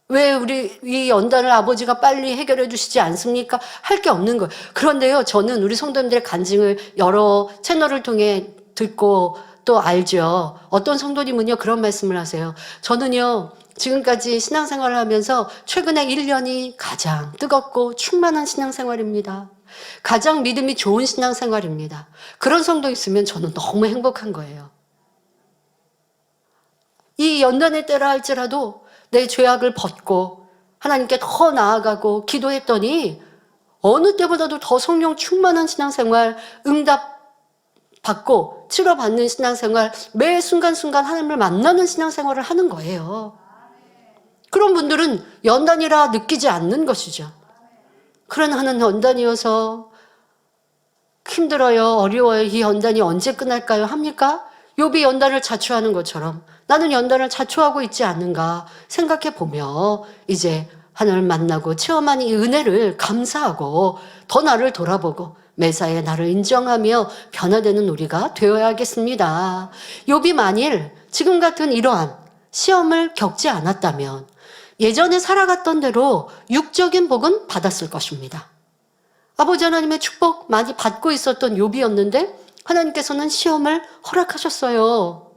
왜 우리 이 연단을 아버지가 빨리 해결해 주시지 않습니까? 할 게 없는 거예요. 그런데요, 저는 우리 성도님들의 간증을 여러 채널을 통해 듣고 또 알죠. 어떤 성도님은요 그런 말씀을 하세요. 저는요 지금까지 신앙생활을 하면서 최근에 1년이 가장 뜨겁고 충만한 신앙생활입니다. 가장 믿음이 좋은 신앙생활입니다. 그런 성도 있으면 저는 너무 행복한 거예요. 이 연단의 때라 할지라도 내 죄악을 벗고 하나님께 더 나아가고 기도했더니 어느 때보다도 더 성령 충만한 신앙생활, 응답 받고 치료받는 신앙생활, 매 순간순간 하나님을 만나는 신앙생활을 하는 거예요. 그런 분들은 연단이라 느끼지 않는 것이죠. 그러나 하는 연단이어서 힘들어요, 어려워요, 이 연단이 언제 끝날까요? 합니까? 욥이 연단을 자초하는 것처럼 나는 연단을 자초하고 있지 않는가 생각해 보며 이제 하나님을 만나고 체험한 이 은혜를 감사하고 더 나를 돌아보고 매사에 나를 인정하며 변화되는 우리가 되어야겠습니다. 욥이 만일 지금 같은 이러한 시험을 겪지 않았다면 예전에 살아갔던 대로 육적인 복은 받았을 것입니다. 아버지 하나님의 축복 많이 받고 있었던 욥이었는데 하나님께서는 시험을 허락하셨어요.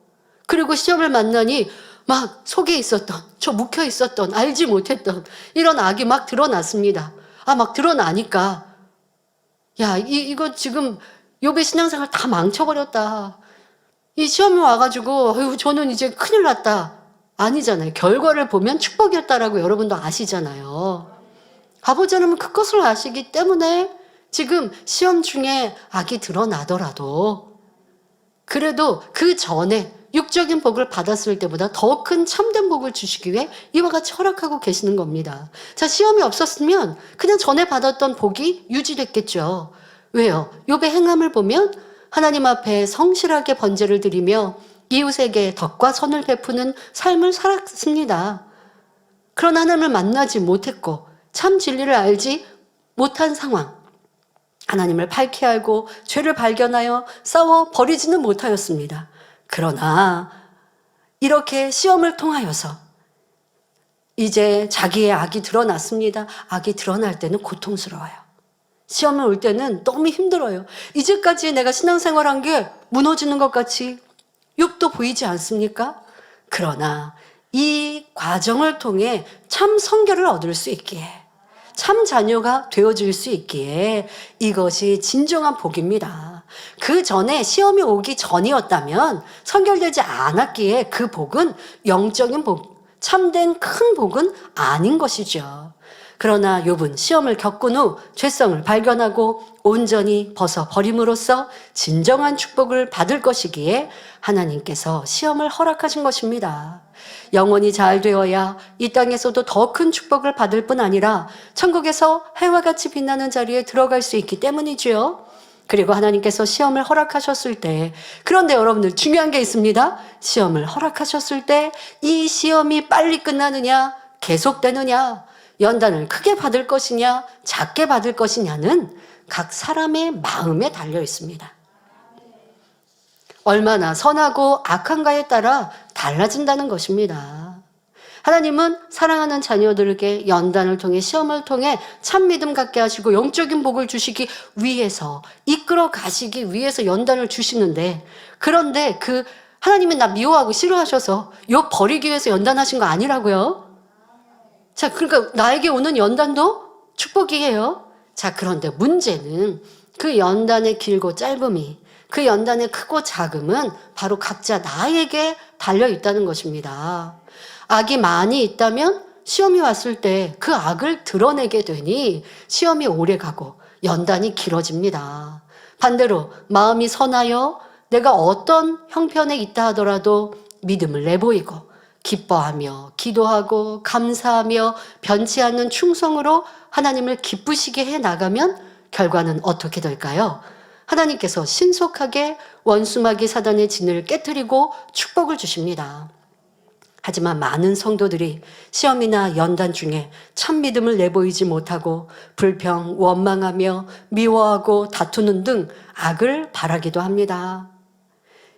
그리고 시험을 만나니 막 속에 있었던, 저 묵혀 있었던, 알지 못했던 이런 악이 막 드러났습니다. 막 드러나니까 야, 이거 지금 욥의 신앙생활 다 망쳐버렸다. 이 시험이 와가지고 아유, 저는 이제 큰일 났다. 아니잖아요. 결과를 보면 축복이었다라고 여러분도 아시잖아요. 아버지 하나님은 그것을 아시기 때문에 지금 시험 중에 악이 드러나더라도 그래도 그 전에 육적인 복을 받았을 때보다 더 큰 참된 복을 주시기 위해 이와 같이 허락하고 계시는 겁니다. 자, 시험이 없었으면 그냥 전에 받았던 복이 유지됐겠죠. 왜요? 욥의 행함을 보면 하나님 앞에 성실하게 번제를 드리며 이웃에게 덕과 선을 베푸는 삶을 살았습니다. 그러나 하나님을 만나지 못했고 참 진리를 알지 못한 상황, 하나님을 밝히 알고 죄를 발견하여 싸워 버리지는 못하였습니다. 그러나 이렇게 시험을 통하여서 이제 자기의 악이 드러났습니다. 악이 드러날 때는 고통스러워요. 시험을 올 때는 너무 힘들어요. 이제까지 내가 신앙생활한 게 무너지는 것 같이 욥도 보이지 않습니까? 그러나 이 과정을 통해 참 성결을 얻을 수 있기에, 참 자녀가 되어질 수 있기에 이것이 진정한 복입니다. 그 전에 시험이 오기 전이었다면, 성결되지 않았기에 그 복은 영적인 복, 참된 큰 복은 아닌 것이죠. 그러나 욥은 시험을 겪은 후 죄성을 발견하고 온전히 벗어버림으로써 진정한 축복을 받을 것이기에 하나님께서 시험을 허락하신 것입니다. 영혼이 잘 되어야 이 땅에서도 더 큰 축복을 받을 뿐 아니라 천국에서 해와 같이 빛나는 자리에 들어갈 수 있기 때문이지요. 그리고 하나님께서 시험을 허락하셨을 때, 그런데 여러분들 중요한 게 있습니다. 시험을 허락하셨을 때 이 시험이 빨리 끝나느냐, 계속되느냐, 연단을 크게 받을 것이냐, 작게 받을 것이냐는 각 사람의 마음에 달려 있습니다. 얼마나 선하고 악한가에 따라 달라진다는 것입니다. 하나님은 사랑하는 자녀들에게 연단을 통해, 시험을 통해 참 믿음 갖게 하시고 영적인 복을 주시기 위해서, 이끌어 가시기 위해서 연단을 주시는데, 그런데 하나님은 나 미워하고 싫어하셔서 욥 버리기 위해서 연단하신 거 아니라고요? 자, 그러니까 나에게 오는 연단도 축복이에요. 자, 그런데 문제는 그 연단의 길고 짧음이, 그 연단의 크고 작음은 바로 각자 나에게 달려 있다는 것입니다. 악이 많이 있다면 시험이 왔을 때 그 악을 드러내게 되니 시험이 오래 가고 연단이 길어집니다. 반대로 마음이 선하여 내가 어떤 형편에 있다 하더라도 믿음을 내보이고 기뻐하며 기도하고 감사하며 변치 않는 충성으로 하나님을 기쁘시게 해 나가면 결과는 어떻게 될까요? 하나님께서 신속하게 원수마귀 사단의 진을 깨트리고 축복을 주십니다. 하지만 많은 성도들이 시험이나 연단 중에 참 믿음을 내보이지 못하고 불평, 원망하며 미워하고 다투는 등 악을 바라기도 합니다.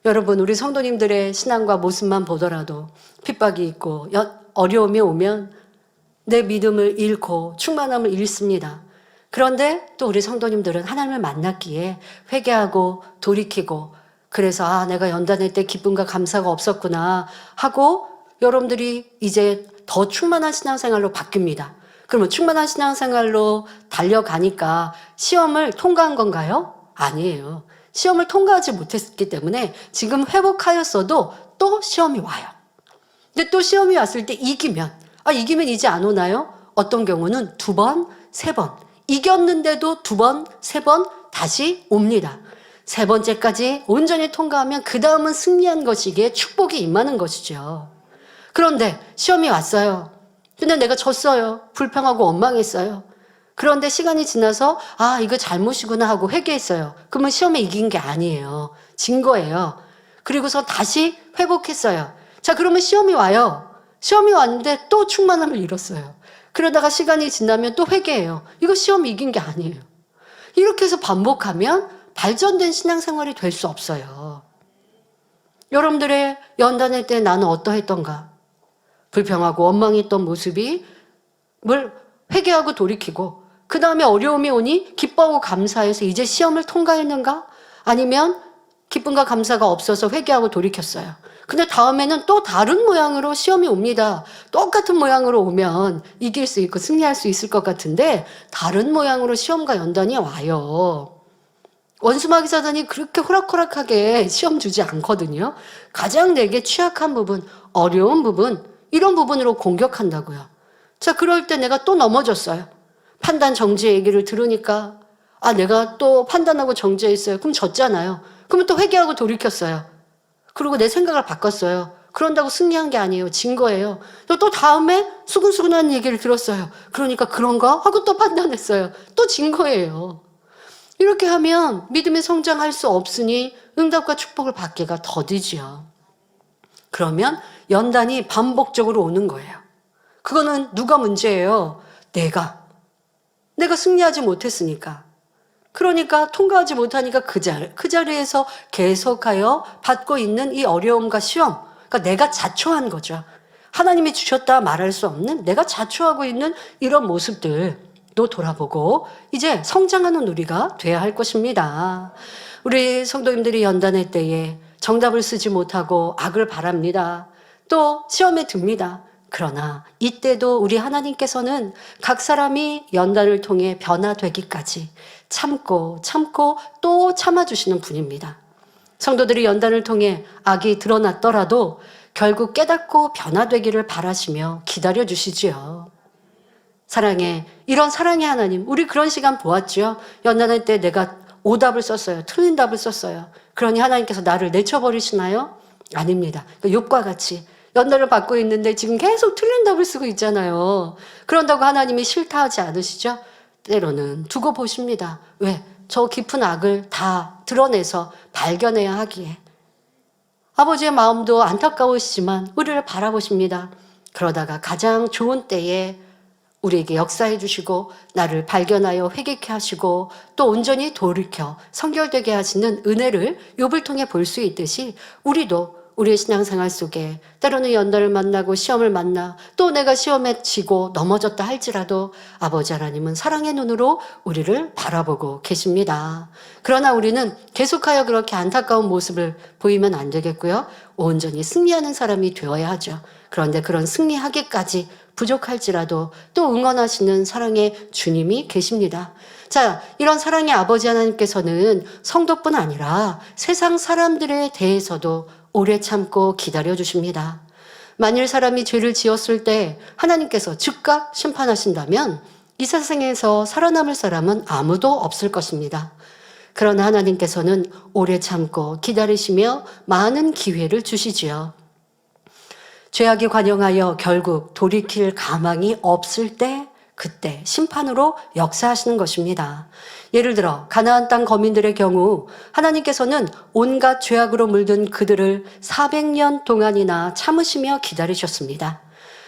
여러분, 우리 성도님들의 신앙과 모습만 보더라도 핍박이 있고 어려움이 오면 내 믿음을 잃고 충만함을 잃습니다. 그런데 또 우리 성도님들은 하나님을 만났기에 회개하고 돌이키고, 그래서 내가 연단할 때 기쁨과 감사가 없었구나 하고 여러분들이 이제 더 충만한 신앙생활로 바뀝니다. 그러면 충만한 신앙생활로 달려가니까 시험을 통과한 건가요? 아니에요. 시험을 통과하지 못했기 때문에 지금 회복하였어도 또 시험이 와요. 근데 또 시험이 왔을 때 이기면 이제 안 오나요? 어떤 경우는 2번, 3번. 이겼는데도 2번, 3번 다시 옵니다. 3번째까지 온전히 통과하면 그 다음은 승리한 것이기에 축복이 임하는 것이죠. 그런데 시험이 왔어요. 근데 내가 졌어요. 불평하고 원망했어요. 그런데 시간이 지나서 이거 잘못이구나 하고 회개했어요. 그러면 시험에 이긴 게 아니에요. 진 거예요. 그리고서 다시 회복했어요. 자, 그러면 시험이 와요. 시험이 왔는데 또 충만함을 잃었어요. 그러다가 시간이 지나면 또 회개해요. 이거 시험 이긴 게 아니에요. 이렇게 해서 반복하면 발전된 신앙생활이 될 수 없어요. 여러분들의 연단할 때 나는 어떠했던가? 불평하고 원망했던 모습이 회개하고 돌이키고 그 다음에 어려움이 오니 기뻐하고 감사해서 이제 시험을 통과했는가? 아니면 기쁨과 감사가 없어서 회개하고 돌이켰어요. 근데 다음에는 또 다른 모양으로 시험이 옵니다. 똑같은 모양으로 오면 이길 수 있고 승리할 수 있을 것 같은데 다른 모양으로 시험과 연단이 와요. 원수마귀 사단이 그렇게 호락호락하게 시험 주지 않거든요. 가장 내게 취약한 부분, 어려운 부분, 이런 부분으로 공격한다고요. 자, 그럴 때 내가 또 넘어졌어요. 판단 정죄 얘기를 들으니까 내가 또 판단하고 정죄했어요. 그럼 졌잖아요. 그러면 또 회개하고 돌이켰어요. 그리고 내 생각을 바꿨어요. 그런다고 승리한 게 아니에요. 진 거예요. 또 다음에 수근수근한 얘기를 들었어요. 그러니까 그런가? 하고 또 판단했어요. 또 진 거예요. 이렇게 하면 믿음의 성장할 수 없으니 응답과 축복을 받기가 더디지요. 그러면 연단이 반복적으로 오는 거예요. 그거는 누가 문제예요? 내가 승리하지 못했으니까. 그러니까 통과하지 못하니까 그 자리에서 계속하여 받고 있는 이 어려움과 시험, 그러니까 내가 자초한 거죠. 하나님이 주셨다 말할 수 없는 내가 자초하고 있는 이런 모습들도 돌아보고 이제 성장하는 우리가 돼야 할 것입니다. 우리 성도님들이 연단할 때에 정답을 쓰지 못하고 악을 바랍니다. 또 시험에 듭니다. 그러나 이때도 우리 하나님께서는 각 사람이 연단을 통해 변화되기까지 참고 또 참아주시는 분입니다. 성도들이 연단을 통해 악이 드러났더라도 결국 깨닫고 변화되기를 바라시며 기다려주시지요. 이런 사랑의 하나님, 우리 그런 시간 보았죠. 연단할 때 내가 오답을 썼어요. 틀린 답을 썼어요. 그러니 하나님께서 나를 내쳐버리시나요? 아닙니다. 욥과 같이 연단을 받고 있는데 지금 계속 틀린 답을 쓰고 있잖아요. 그런다고 하나님이 싫다 하지 않으시죠? 때로는 두고 보십니다. 왜? 저 깊은 악을 다 드러내서 발견해야 하기에. 아버지의 마음도 안타까우시지만 우리를 바라보십니다. 그러다가 가장 좋은 때에 우리에게 역사해 주시고 나를 발견하여 회개케 하시고 또 온전히 돌이켜 성결되게 하시는 은혜를 욥을 통해 볼 수 있듯이 우리도 우리의 신앙생활 속에 때로는 연단을 만나고 시험을 만나 또 내가 시험에 지고 넘어졌다 할지라도 아버지 하나님은 사랑의 눈으로 우리를 바라보고 계십니다. 그러나 우리는 계속하여 그렇게 안타까운 모습을 보이면 안 되겠고요. 온전히 승리하는 사람이 되어야 하죠. 그런데 그런 승리하기까지 부족할지라도 또 응원하시는 사랑의 주님이 계십니다. 자, 이런 사랑의 아버지 하나님께서는 성도뿐 아니라 세상 사람들에 대해서도 오래 참고 기다려 주십니다. 만일 사람이 죄를 지었을 때 하나님께서 즉각 심판하신다면 이 세상에서 살아남을 사람은 아무도 없을 것입니다. 그러나 하나님께서는 오래 참고 기다리시며 많은 기회를 주시지요. 죄악이 관영하여 결국 돌이킬 가망이 없을 때 그때 심판으로 역사하시는 것입니다. 예를 들어 가나안 땅 거민들의 경우 하나님께서는 온갖 죄악으로 물든 그들을 400년 동안이나 참으시며 기다리셨습니다.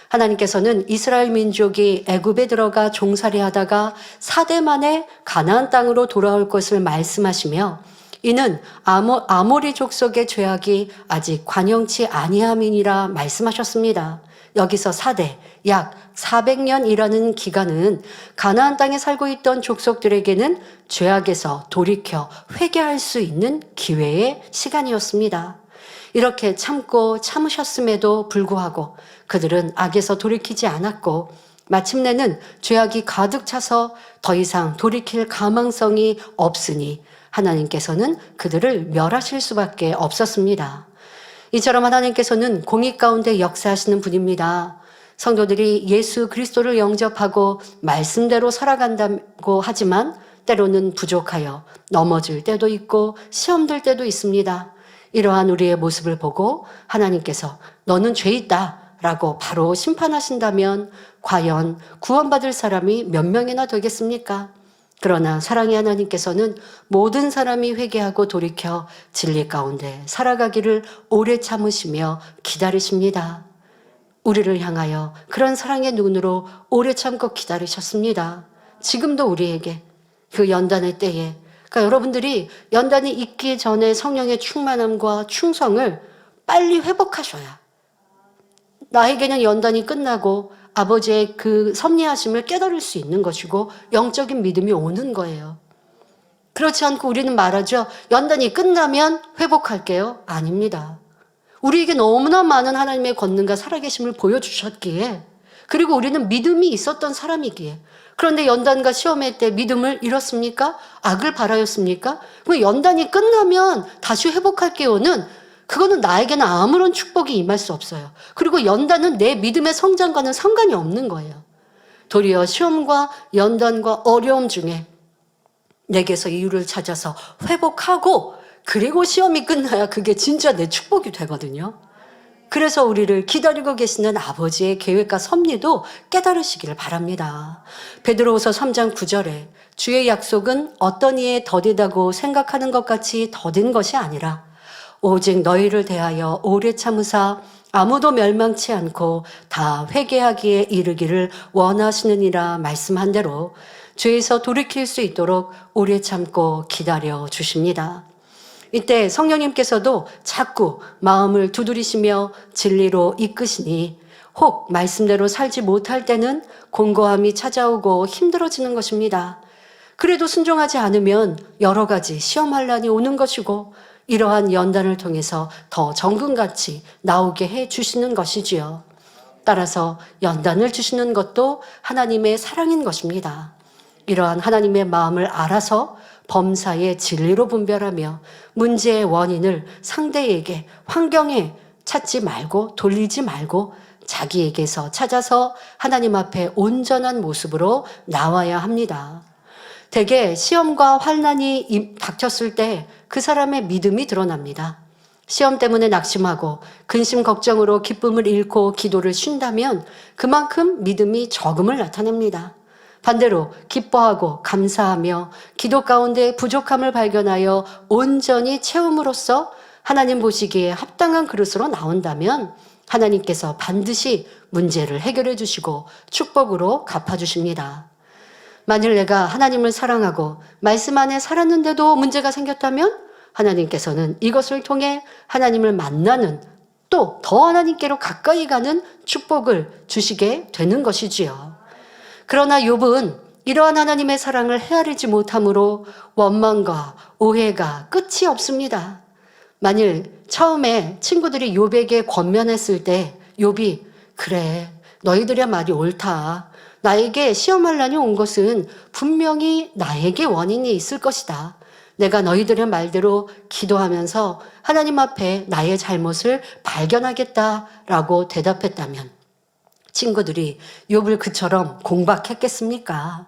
하나님께서는 이스라엘 민족이 애굽에 들어가 종살이하다가 4대 만에 가나안 땅으로 돌아올 것을 말씀하시며 이는 아모리 족속의 죄악이 아직 관영치 아니함이니라 말씀하셨습니다. 여기서 4대, 약 400년이라는 기간은 가나안 땅에 살고 있던 족속들에게는 죄악에서 돌이켜 회개할 수 있는 기회의 시간이었습니다. 이렇게 참으셨음에도 불구하고 그들은 악에서 돌이키지 않았고 마침내는 죄악이 가득 차서 더 이상 돌이킬 가망성이 없으니 하나님께서는 그들을 멸하실 수밖에 없었습니다. 이처럼 하나님께서는 공의 가운데 역사하시는 분입니다. 성도들이 예수 그리스도를 영접하고 말씀대로 살아간다고 하지만 때로는 부족하여 넘어질 때도 있고 시험 들 때도 있습니다. 이러한 우리의 모습을 보고 하나님께서 너는 죄 있다 라고 바로 심판하신다면 과연 구원받을 사람이 몇 명이나 되겠습니까? 그러나 사랑의 하나님께서는 모든 사람이 회개하고 돌이켜 진리 가운데 살아가기를 오래 참으시며 기다리십니다. 우리를 향하여 그런 사랑의 눈으로 오래 참고 기다리셨습니다. 지금도 우리에게 그 연단의 때에 그러니까 여러분들이 연단이 있기 전에 성령의 충만함과 충성을 빨리 회복하셔야 나에게는 연단이 끝나고 아버지의 그 섭리하심을 깨달을 수 있는 것이고 영적인 믿음이 오는 거예요. 그렇지 않고 우리는 말하죠. 연단이 끝나면 회복할게요. 아닙니다. 우리에게 너무나 많은 하나님의 권능과 살아계심을 보여주셨기에 그리고 우리는 믿음이 있었던 사람이기에 그런데 연단과 시험의 때 믿음을 잃었습니까? 악을 바라였습니까? 연단이 끝나면 다시 회복할게요는 그거는 나에게는 아무런 축복이 임할 수 없어요. 그리고 연단은 내 믿음의 성장과는 상관이 없는 거예요. 도리어 시험과 연단과 어려움 중에 내게서 이유를 찾아서 회복하고 그리고 시험이 끝나야 그게 진짜 내 축복이 되거든요. 그래서 우리를 기다리고 계시는 아버지의 계획과 섭리도 깨달으시기를 바랍니다. 베드로후서 3장 9절에 주의 약속은 어떤 이에 더디다고 생각하는 것 같이 더딘 것이 아니라 오직 너희를 대하여 오래 참으사 아무도 멸망치 않고 다 회개하기에 이르기를 원하시느니라 말씀한 대로 죄에서 돌이킬 수 있도록 오래 참고 기다려 주십니다. 이때 성령님께서도 자꾸 마음을 두드리시며 진리로 이끄시니 혹 말씀대로 살지 못할 때는 공고함이 찾아오고 힘들어지는 것입니다. 그래도 순종하지 않으면 여러 가지 시험환란이 오는 것이고 이러한 연단을 통해서 더 정금같이 나오게 해 주시는 것이지요. 따라서 연단을 주시는 것도 하나님의 사랑인 것입니다. 이러한 하나님의 마음을 알아서 범사의 진리로 분별하며 문제의 원인을 상대에게, 환경에 찾지 말고 돌리지 말고 자기에게서 찾아서 하나님 앞에 온전한 모습으로 나와야 합니다. 대개 시험과 환난이 닥쳤을 때 그 사람의 믿음이 드러납니다. 시험 때문에 낙심하고 근심 걱정으로 기쁨을 잃고 기도를 쉰다면 그만큼 믿음이 적음을 나타냅니다. 반대로 기뻐하고 감사하며 기도 가운데 부족함을 발견하여 온전히 채움으로써 하나님 보시기에 합당한 그릇으로 나온다면 하나님께서 반드시 문제를 해결해 주시고 축복으로 갚아주십니다. 만일 내가 하나님을 사랑하고 말씀 안에 살았는데도 문제가 생겼다면 하나님께서는 이것을 통해 하나님을 만나는, 또 더 하나님께로 가까이 가는 축복을 주시게 되는 것이지요. 그러나 욥은 이러한 하나님의 사랑을 헤아리지 못함으로 원망과 오해가 끝이 없습니다. 만일 처음에 친구들이 욥에게 권면했을 때 욥이 그래, 너희들의 말이 옳다. 나에게 시험할 난이 온 것은 분명히 나에게 원인이 있을 것이다. 내가 너희들의 말대로 기도하면서 하나님 앞에 나의 잘못을 발견하겠다라고 대답했다면 친구들이 욥을 그처럼 공박했겠습니까?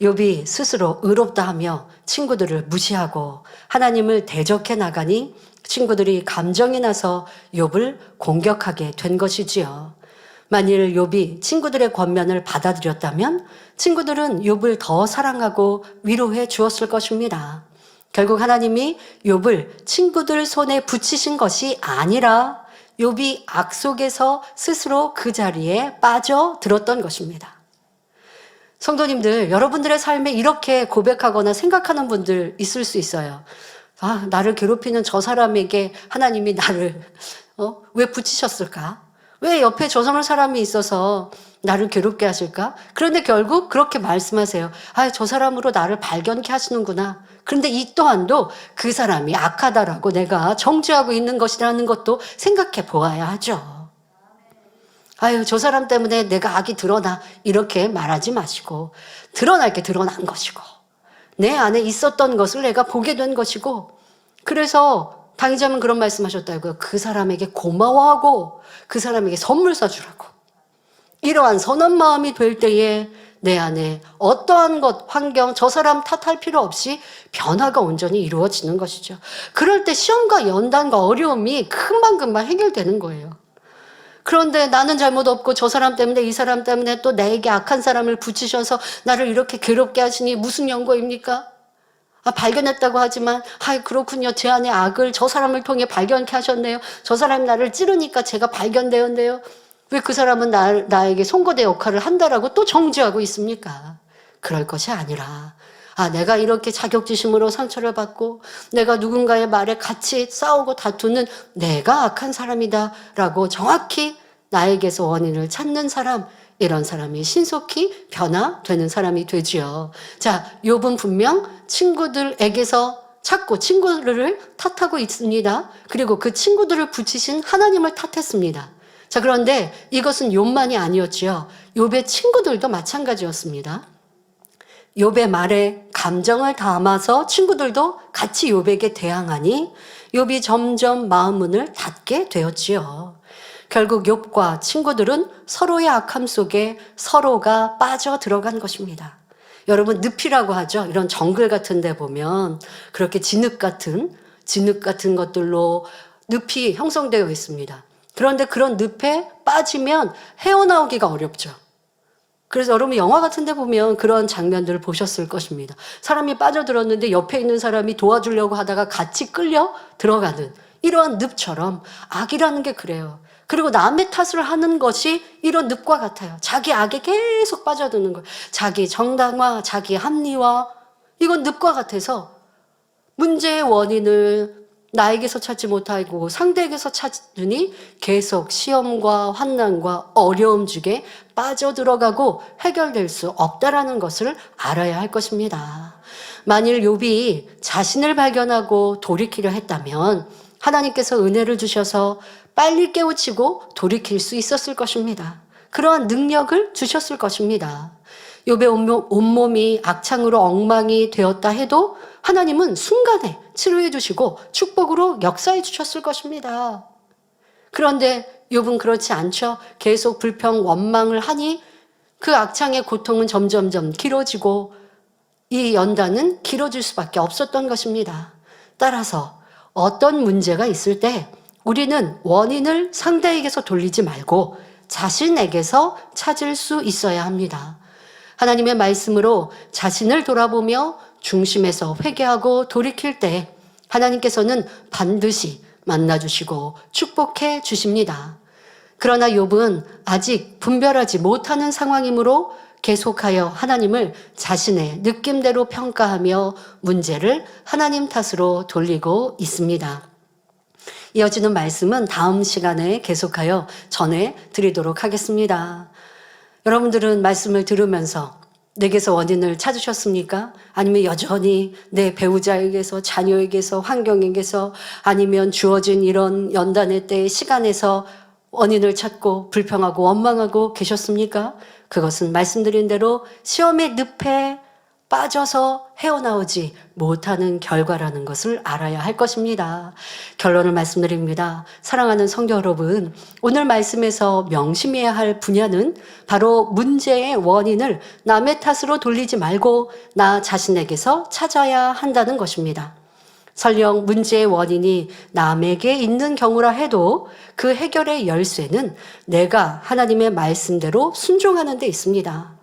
욥이 스스로 의롭다 하며 친구들을 무시하고 하나님을 대적해 나가니 친구들이 감정이 나서 욥을 공격하게 된 것이지요. 만일 욥이 친구들의 권면을 받아들였다면 친구들은 욥을 더 사랑하고 위로해 주었을 것입니다. 결국 하나님이 욥을 친구들 손에 붙이신 것이 아니라 욥이 악 속에서 스스로 그 자리에 빠져들었던 것입니다. 성도님들, 여러분들의 삶에 이렇게 고백하거나 생각하는 분들 있을 수 있어요. 아, 나를 괴롭히는 저 사람에게 하나님이 나를 왜 붙이셨을까? 왜 옆에 저 사람이 있어서 나를 괴롭게 하실까? 그런데 결국 그렇게 말씀하세요. 아, 저 사람으로 나를 발견케 하시는구나. 그런데 이 또한도 그 사람이 악하다라고 내가 정죄하고 있는 것이라는 것도 생각해 보아야 하죠. 아유, 저 사람 때문에 내가 악이 드러나. 이렇게 말하지 마시고, 드러날 게 드러난 것이고, 내 안에 있었던 것을 내가 보게 된 것이고, 그래서 당의자면 그런 말씀하셨다고요. 그 사람에게 고마워하고 그 사람에게 선물 사주라고. 이러한 선한 마음이 될 때에 내 안에 어떠한 것, 환경, 저 사람 탓할 필요 없이 변화가 온전히 이루어지는 것이죠. 그럴 때 시험과 연단과 어려움이 금방금방 해결되는 거예요. 그런데 나는 잘못 없고 저 사람 때문에 이 사람 때문에 또 나에게 악한 사람을 붙이셔서 나를 이렇게 괴롭게 하시니 무슨 연고입니까? 발견했다고 하지만 그렇군요. 제 안에 악을 저 사람을 통해 발견케 하셨네요. 저 사람이 나를 찌르니까 제가 발견되었네요. 왜 그 사람은 나에게 송거대 역할을 한다라고 또 정죄하고 있습니까? 그럴 것이 아니라 내가 이렇게 자격지심으로 상처를 받고 내가 누군가의 말에 같이 싸우고 다투는 내가 악한 사람이다라고 정확히 나에게서 원인을 찾는 사람, 이런 사람이 신속히 변화되는 사람이 되지요. 자, 욥은 분명 친구들에게서 찾고 친구들을 탓하고 있습니다. 그리고 그 친구들을 붙이신 하나님을 탓했습니다. 자, 그런데 이것은 욥만이 아니었지요. 욥의 친구들도 마찬가지였습니다. 욥의 말에 감정을 담아서 친구들도 같이 욥에게 대항하니 욥이 점점 마음 문을 닫게 되었지요. 결국 욥과 친구들은 서로의 악함 속에 서로가 빠져 들어간 것입니다. 여러분, 늪이라고 하죠. 이런 정글 같은 데 보면 그렇게 진흙 같은 것들로 늪이 형성되어 있습니다. 그런데 그런 늪에 빠지면 헤어나오기가 어렵죠. 그래서 여러분 영화 같은 데 보면 그런 장면들을 보셨을 것입니다. 사람이 빠져들었는데 옆에 있는 사람이 도와주려고 하다가 같이 끌려 들어가는 이러한 늪처럼 악이라는 게 그래요. 그리고 남의 탓을 하는 것이 이런 늪과 같아요. 자기 악에 계속 빠져드는 거예요. 자기 정당화, 자기 합리화, 이건 늪과 같아서 문제의 원인을 나에게서 찾지 못하고 상대에게서 찾으니 계속 시험과 환난과 어려움 중에 빠져들어가고 해결될 수 없다라는 것을 알아야 할 것입니다. 만일 욥이 자신을 발견하고 돌이키려 했다면 하나님께서 은혜를 주셔서 빨리 깨우치고 돌이킬 수 있었을 것입니다. 그러한 능력을 주셨을 것입니다. 욥의 온몸이 악창으로 엉망이 되었다 해도 하나님은 순간에 치료해 주시고 축복으로 역사해 주셨을 것입니다. 그런데 욥은 그렇지 않죠. 계속 불평, 원망을 하니 그 악창의 고통은 점점점 길어지고 이 연단은 길어질 수밖에 없었던 것입니다. 따라서 어떤 문제가 있을 때 우리는 원인을 상대에게서 돌리지 말고 자신에게서 찾을 수 있어야 합니다. 하나님의 말씀으로 자신을 돌아보며 중심에서 회개하고 돌이킬 때 하나님께서는 반드시 만나주시고 축복해 주십니다. 그러나 욥은 아직 분별하지 못하는 상황이므로 계속하여 하나님을 자신의 느낌대로 평가하며 문제를 하나님 탓으로 돌리고 있습니다. 이어지는 말씀은 다음 시간에 계속하여 전해드리도록 하겠습니다. 여러분들은 말씀을 들으면서 내게서 원인을 찾으셨습니까? 아니면 여전히 내 배우자에게서, 자녀에게서, 환경에게서, 아니면 주어진 이런 연단의 때의 시간에서 원인을 찾고 불평하고 원망하고 계셨습니까? 그것은 말씀드린 대로 시험의 늪에 빠져서 헤어나오지 못하는 결과라는 것을 알아야 할 것입니다. 결론을 말씀드립니다. 사랑하는 성도 여러분, 오늘 말씀에서 명심해야 할 분야는 바로 문제의 원인을 남의 탓으로 돌리지 말고 나 자신에게서 찾아야 한다는 것입니다. 설령 문제의 원인이 남에게 있는 경우라 해도 그 해결의 열쇠는 내가 하나님의 말씀대로 순종하는 데 있습니다.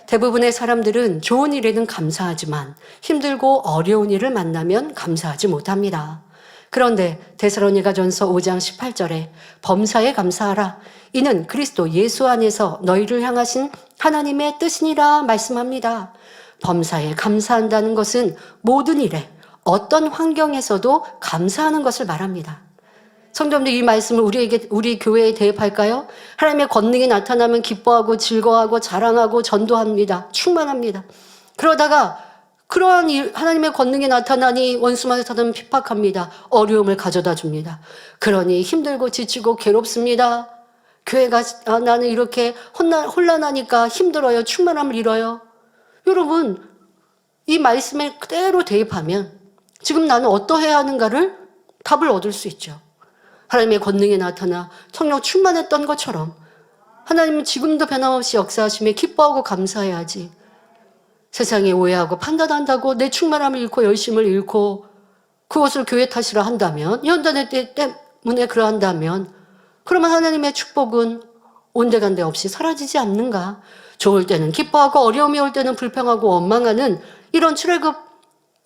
대부분의 사람들은 좋은 일에는 감사하지만 힘들고 어려운 일을 만나면 감사하지 못합니다. 그런데 데살로니가전서 5장 18절에 범사에 감사하라. 이는 그리스도 예수 안에서 너희를 향하신 하나님의 뜻이니라 말씀합니다. 범사에 감사한다는 것은 모든 일에 어떤 환경에서도 감사하는 것을 말합니다. 성도님들, 이 말씀을 우리 교회에 대입할까요? 하나님의 권능이 나타나면 기뻐하고 즐거워하고 자랑하고 전도합니다. 충만합니다. 그러다가 그러한 하나님의 권능이 나타나니 원수마다 사단은 핍박합니다. 어려움을 가져다 줍니다. 그러니 힘들고 지치고 괴롭습니다. 교회가 나는 이렇게 혼란하니까 힘들어요. 충만함을 잃어요. 여러분, 이 말씀에 그대로 대입하면 지금 나는 어떠해야 하는가를 답을 얻을 수 있죠. 하나님의 권능이 나타나 성령 충만했던 것처럼 하나님은 지금도 변함없이 역사하시며 기뻐하고 감사해야지. 세상에 오해하고 판단한다고 내 충만함을 잃고 열심을 잃고 그것을 교회 탓이라 한다면, 연단의 때 때문에 그러한다면 그러면 하나님의 축복은 온데간데 없이 사라지지 않는가? 좋을 때는 기뻐하고 어려움이 올 때는 불평하고 원망하는 이런 출애굽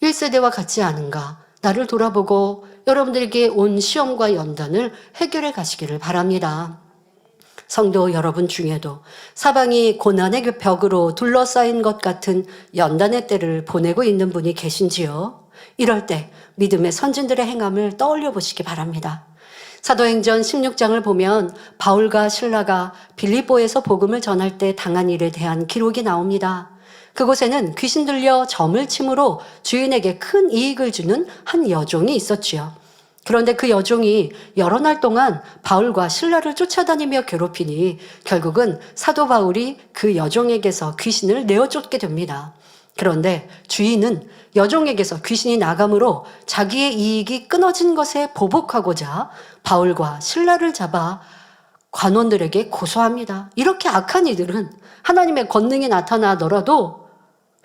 1세대와 같지 않은가? 나를 돌아보고 여러분들에게 온 시험과 연단을 해결해 가시기를 바랍니다. 성도 여러분 중에도 사방이 고난의 벽으로 둘러싸인 것 같은 연단의 때를 보내고 있는 분이 계신지요? 이럴 때 믿음의 선진들의 행함을 떠올려 보시기 바랍니다. 사도행전 16장을 보면 바울과 실라가 빌립보에서 복음을 전할 때 당한 일에 대한 기록이 나옵니다. 그곳에는 귀신 들려 점을 침으로 주인에게 큰 이익을 주는 한 여종이 있었지요. 그런데 그 여종이 여러 날 동안 바울과 실라를 쫓아다니며 괴롭히니 결국은 사도 바울이 그 여종에게서 귀신을 내어쫓게 됩니다. 그런데 주인은 여종에게서 귀신이 나감으로 자기의 이익이 끊어진 것에 보복하고자 바울과 실라를 잡아 관원들에게 고소합니다. 이렇게 악한 이들은 하나님의 권능이 나타나더라도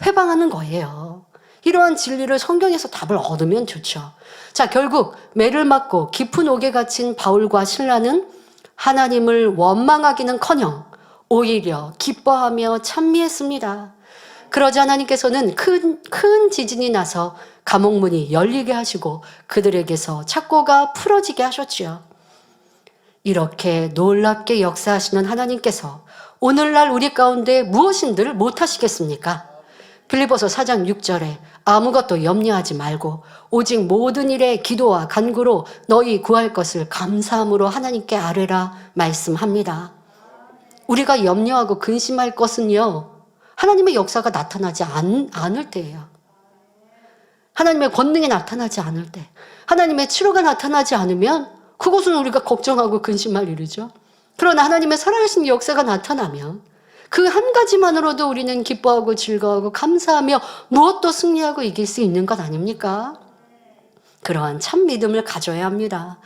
회방하는 거예요. 이러한 진리를 성경에서 답을 얻으면 좋죠. 자, 결국 매를 맞고 깊은 옥에 갇힌 바울과 실라는 하나님을 원망하기는커녕 오히려 기뻐하며 찬미했습니다. 그러자 하나님께서는 큰 지진이 나서 감옥문이 열리게 하시고 그들에게서 착고가 풀어지게 하셨지요. 이렇게 놀랍게 역사하시는 하나님께서 오늘날 우리 가운데 무엇인들 못하시겠습니까? 빌립보서 4장 6절에 아무것도 염려하지 말고 오직 모든 일에 기도와 간구로 너희 구할 것을 감사함으로 하나님께 아뢰라 말씀합니다. 우리가 염려하고 근심할 것은요, 하나님의 역사가 나타나지 않을 때예요. 하나님의 권능이 나타나지 않을 때, 하나님의 치료가 나타나지 않으면 그것은 우리가 걱정하고 근심할 일이죠. 그러나 하나님의 살아계신 역사가 나타나면 그 한 가지만으로도 우리는 기뻐하고 즐거워하고 감사하며 무엇도 승리하고 이길 수 있는 것 아닙니까? 그러한 참 믿음을 가져야 합니다.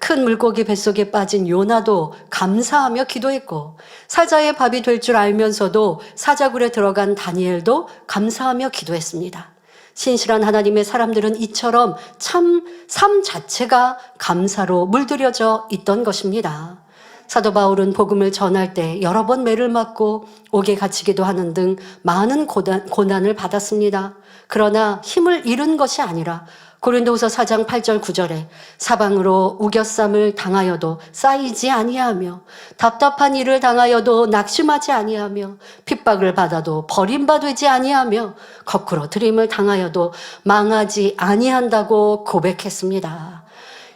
큰 물고기 뱃속에 빠진 요나도 감사하며 기도했고, 사자의 밥이 될 줄 알면서도 사자굴에 들어간 다니엘도 감사하며 기도했습니다. 신실한 하나님의 사람들은 이처럼 참 삶 자체가 감사로 물들여져 있던 것입니다. 사도 바울은 복음을 전할 때 여러 번 매를 맞고 옥에 갇히기도 하는 등 많은 고난을 받았습니다. 그러나 힘을 잃은 것이 아니라 고린도후서 4장 8절 9절에 사방으로 우겨쌈을 당하여도 쌓이지 아니하며 답답한 일을 당하여도 낙심하지 아니하며 핍박을 받아도 버림바 되지 아니하며 거꾸로 들임을 당하여도 망하지 아니한다고 고백했습니다.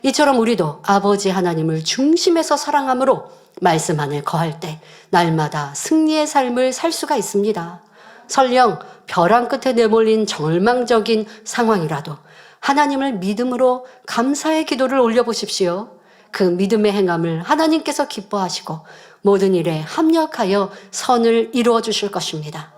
이처럼 우리도 아버지 하나님을 중심에서 사랑함으로 말씀 안에 거할 때 날마다 승리의 삶을 살 수가 있습니다. 설령 벼랑 끝에 내몰린 절망적인 상황이라도 하나님을 믿음으로 감사의 기도를 올려보십시오. 그 믿음의 행함을 하나님께서 기뻐하시고 모든 일에 합력하여 선을 이루어 주실 것입니다.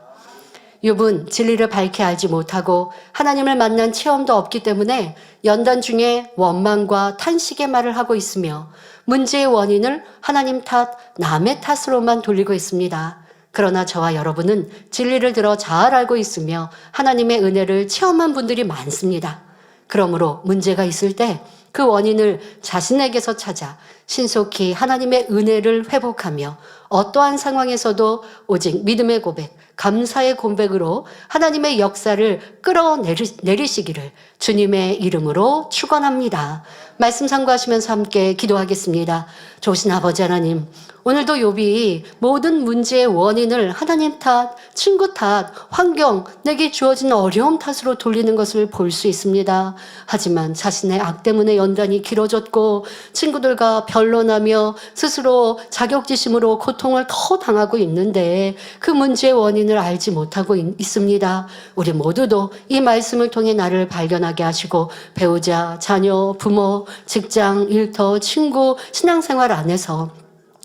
욥은 진리를 밝히 알지 못하고 하나님을 만난 체험도 없기 때문에 연단 중에 원망과 탄식의 말을 하고 있으며 문제의 원인을 하나님 탓, 남의 탓으로만 돌리고 있습니다. 그러나 저와 여러분은 진리를 들어 잘 알고 있으며 하나님의 은혜를 체험한 분들이 많습니다. 그러므로 문제가 있을 때 그 원인을 자신에게서 찾아 신속히 하나님의 은혜를 회복하며 어떠한 상황에서도 오직 믿음의 고백, 감사의 고백으로 하나님의 역사를 끌어내리시기를 주님의 이름으로 축원합니다. 말씀 참고하시면서 함께 기도하겠습니다. 좋으신 아버지 하나님, 오늘도 욥이 모든 문제의 원인을 하나님 탓, 친구 탓, 환경, 내게 주어진 어려움 탓으로 돌리는 것을 볼 수 있습니다. 하지만 자신의 악 때문에 연단이 길어졌고 친구들과 변론하며 스스로 자격지심으로 고통을 더 당하고 있는데 그 문제의 원인을 알지 못하고 있습니다. 우리 모두도 이 말씀을 통해 나를 발견하게 하시고 배우자, 자녀, 부모, 직장, 일터, 친구, 신앙생활 안에서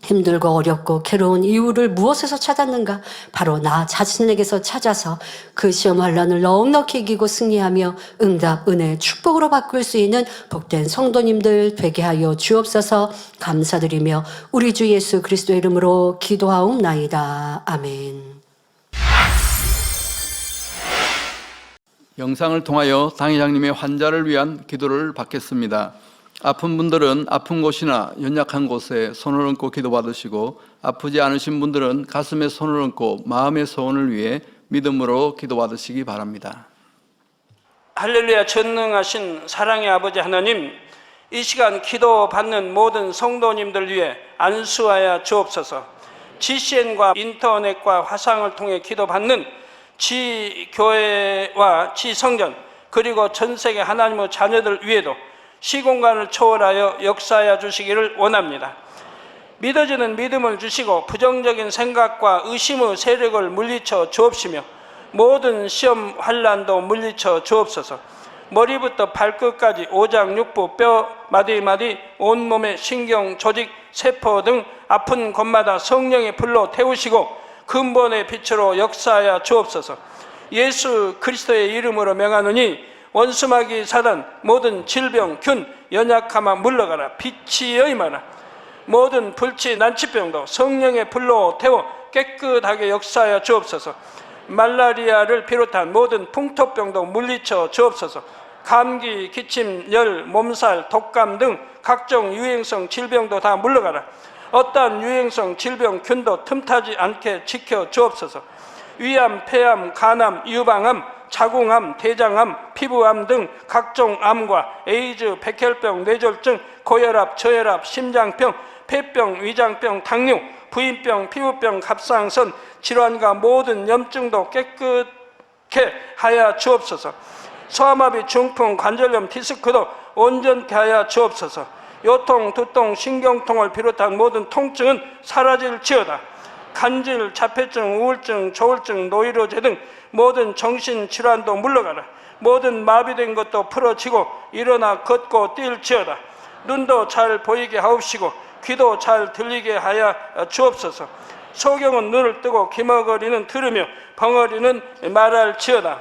힘들고 어렵고 괴로운 이유를 무엇에서 찾았는가? 바로 나 자신에게서 찾아서 그 시험 환란을 넉넉히 이기고 승리하며 응답, 은혜, 축복으로 바꿀 수 있는 복된 성도님들 되게 하여 주옵소서. 감사드리며 우리 주 예수 그리스도의 이름으로 기도하옵나이다. 아멘. 영상을 통하여 당회장님의 환자를 위한 기도를 받겠습니다. 아픈 분들은 아픈 곳이나 연약한 곳에 손을 얹고 기도받으시고 아프지 않으신 분들은 가슴에 손을 얹고 마음의 소원을 위해 믿음으로 기도받으시기 바랍니다. 할렐루야. 전능하신 사랑의 아버지 하나님, 이 시간 기도받는 모든 성도님들 위해 안수하여 주옵소서. GCN과 인터넷과 화상을 통해 기도받는 지교회와 지성전 그리고 전세계 하나님의 자녀들 위에도 시공간을 초월하여 역사하여 주시기를 원합니다. 믿어지는 믿음을 주시고 부정적인 생각과 의심의 세력을 물리쳐 주옵시며 모든 시험 환란도 물리쳐 주옵소서. 머리부터 발끝까지 오장육부 뼈 마디마디 온몸의 신경 조직 세포 등 아픈 곳마다 성령의 불로 태우시고 근본의 빛으로 역사하여 주옵소서. 예수 그리스도의 이름으로 명하노니 원수마귀 사단 모든 질병 균 연약함아 물러가라. 빛이 여임하라. 모든 불치 난치병도 성령의 불로 태워 깨끗하게 역사하여 주옵소서. 말라리아를 비롯한 모든 풍토병도 물리쳐 주옵소서. 감기, 기침, 열, 몸살, 독감 등 각종 유행성 질병도 다 물러가라. 어떠한 유행성 질병 균도 틈타지 않게 지켜 주옵소서. 위암, 폐암, 간암, 유방암, 자궁암, 대장암, 피부암 등 각종 암과 에이즈, 백혈병, 뇌졸중, 고혈압, 저혈압, 심장병, 폐병, 위장병, 당뇨, 부인병, 피부병, 갑상선 질환과 모든 염증도 깨끗 하여 주옵소서. 소아마비, 중풍, 관절염, 디스크도 온전케 하여 주옵소서. 요통, 두통, 신경통을 비롯한 모든 통증은 사라질지어다. 간질, 자폐증, 우울증, 조울증, 노이로제 등 모든 정신질환도 물러가라. 모든 마비된 것도 풀어지고 일어나 걷고 뛸지어다. 눈도 잘 보이게 하옵시고 귀도 잘 들리게 하여 주옵소서. 소경은 눈을 뜨고 기머거리는 들으며 벙어리는 말할지어다.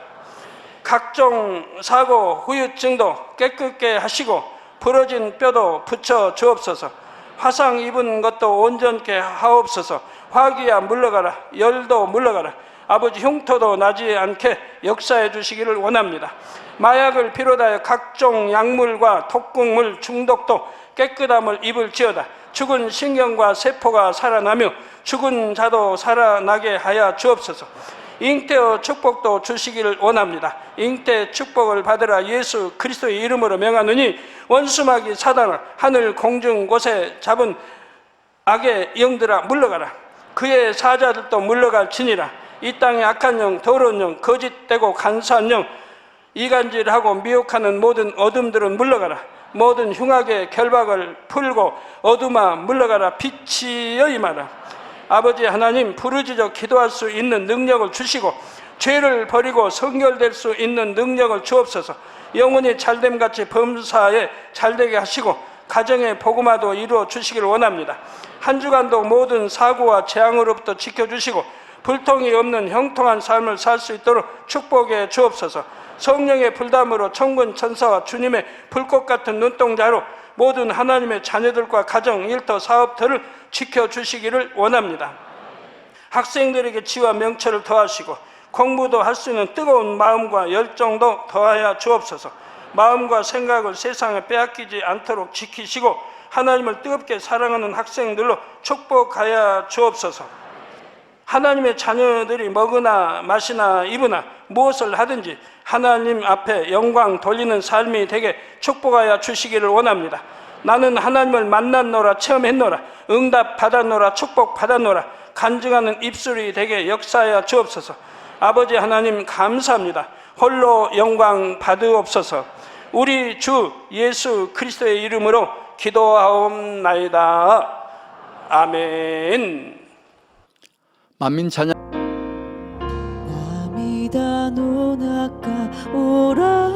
각종 사고, 후유증도 깨끗게 하시고 부러진 뼈도 붙여 주옵소서. 화상 입은 것도 온전케 하옵소서. 화기야 물러가라. 열도 물러가라. 아버지, 흉터도 나지 않게 역사해 주시기를 원합니다. 마약을 비롯하여 각종 약물과 독극물 중독도 깨끗함을 입을지어다. 죽은 신경과 세포가 살아나며 죽은 자도 살아나게 하여 주옵소서. 잉태의 축복도 주시기를 원합니다. 잉태 축복을 받으라. 예수 그리스도의 이름으로 명하느니 원수마귀 사단아, 하늘 공중 곳에 잡은 악의 영들아 물러가라. 그의 사자들도 물러갈지니라. 이 땅의 악한 영, 더러운 영, 거짓되고 간사한 영, 이간질하고 미혹하는 모든 어둠들은 물러가라. 모든 흉악의 결박을 풀고 어둠아 물러가라. 빛이여 임하라. 아버지 하나님, 부르짖어 기도할 수 있는 능력을 주시고 죄를 버리고 성결될 수 있는 능력을 주옵소서. 영혼이 잘됨같이 범사에 잘되게 하시고 가정의 복음화도 이루어 주시기를 원합니다. 한 주간도 모든 사고와 재앙으로부터 지켜주시고 불통이 없는 형통한 삶을 살 수 있도록 축복해 주옵소서. 성령의 불담으로 천군 천사와 주님의 불꽃 같은 눈동자로 모든 하나님의 자녀들과 가정, 일터, 사업터를 지켜주시기를 원합니다. 학생들에게 지와 명철을 더하시고 공부도 할 수 있는 뜨거운 마음과 열정도 더하여 주옵소서. 마음과 생각을 세상에 빼앗기지 않도록 지키시고 하나님을 뜨겁게 사랑하는 학생들로 축복하여 주옵소서. 하나님의 자녀들이 먹으나 마시나 입으나 무엇을 하든지 하나님 앞에 영광 돌리는 삶이 되게 축복하여 주시기를 원합니다. 나는 하나님을 만났노라, 체험했노라, 응답 받았노라, 축복 받았노라, 간증하는 입술이 되게 역사하여 주옵소서. 아버지 하나님 감사합니다. 홀로 영광 받으옵소서. 우리 주 예수 그리스도의 이름으로 기도하옵나이다. 아멘. 만민 찬양. 涙の中おら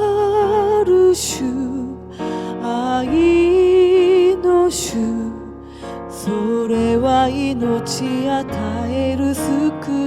る主、愛の主、それは命与える救い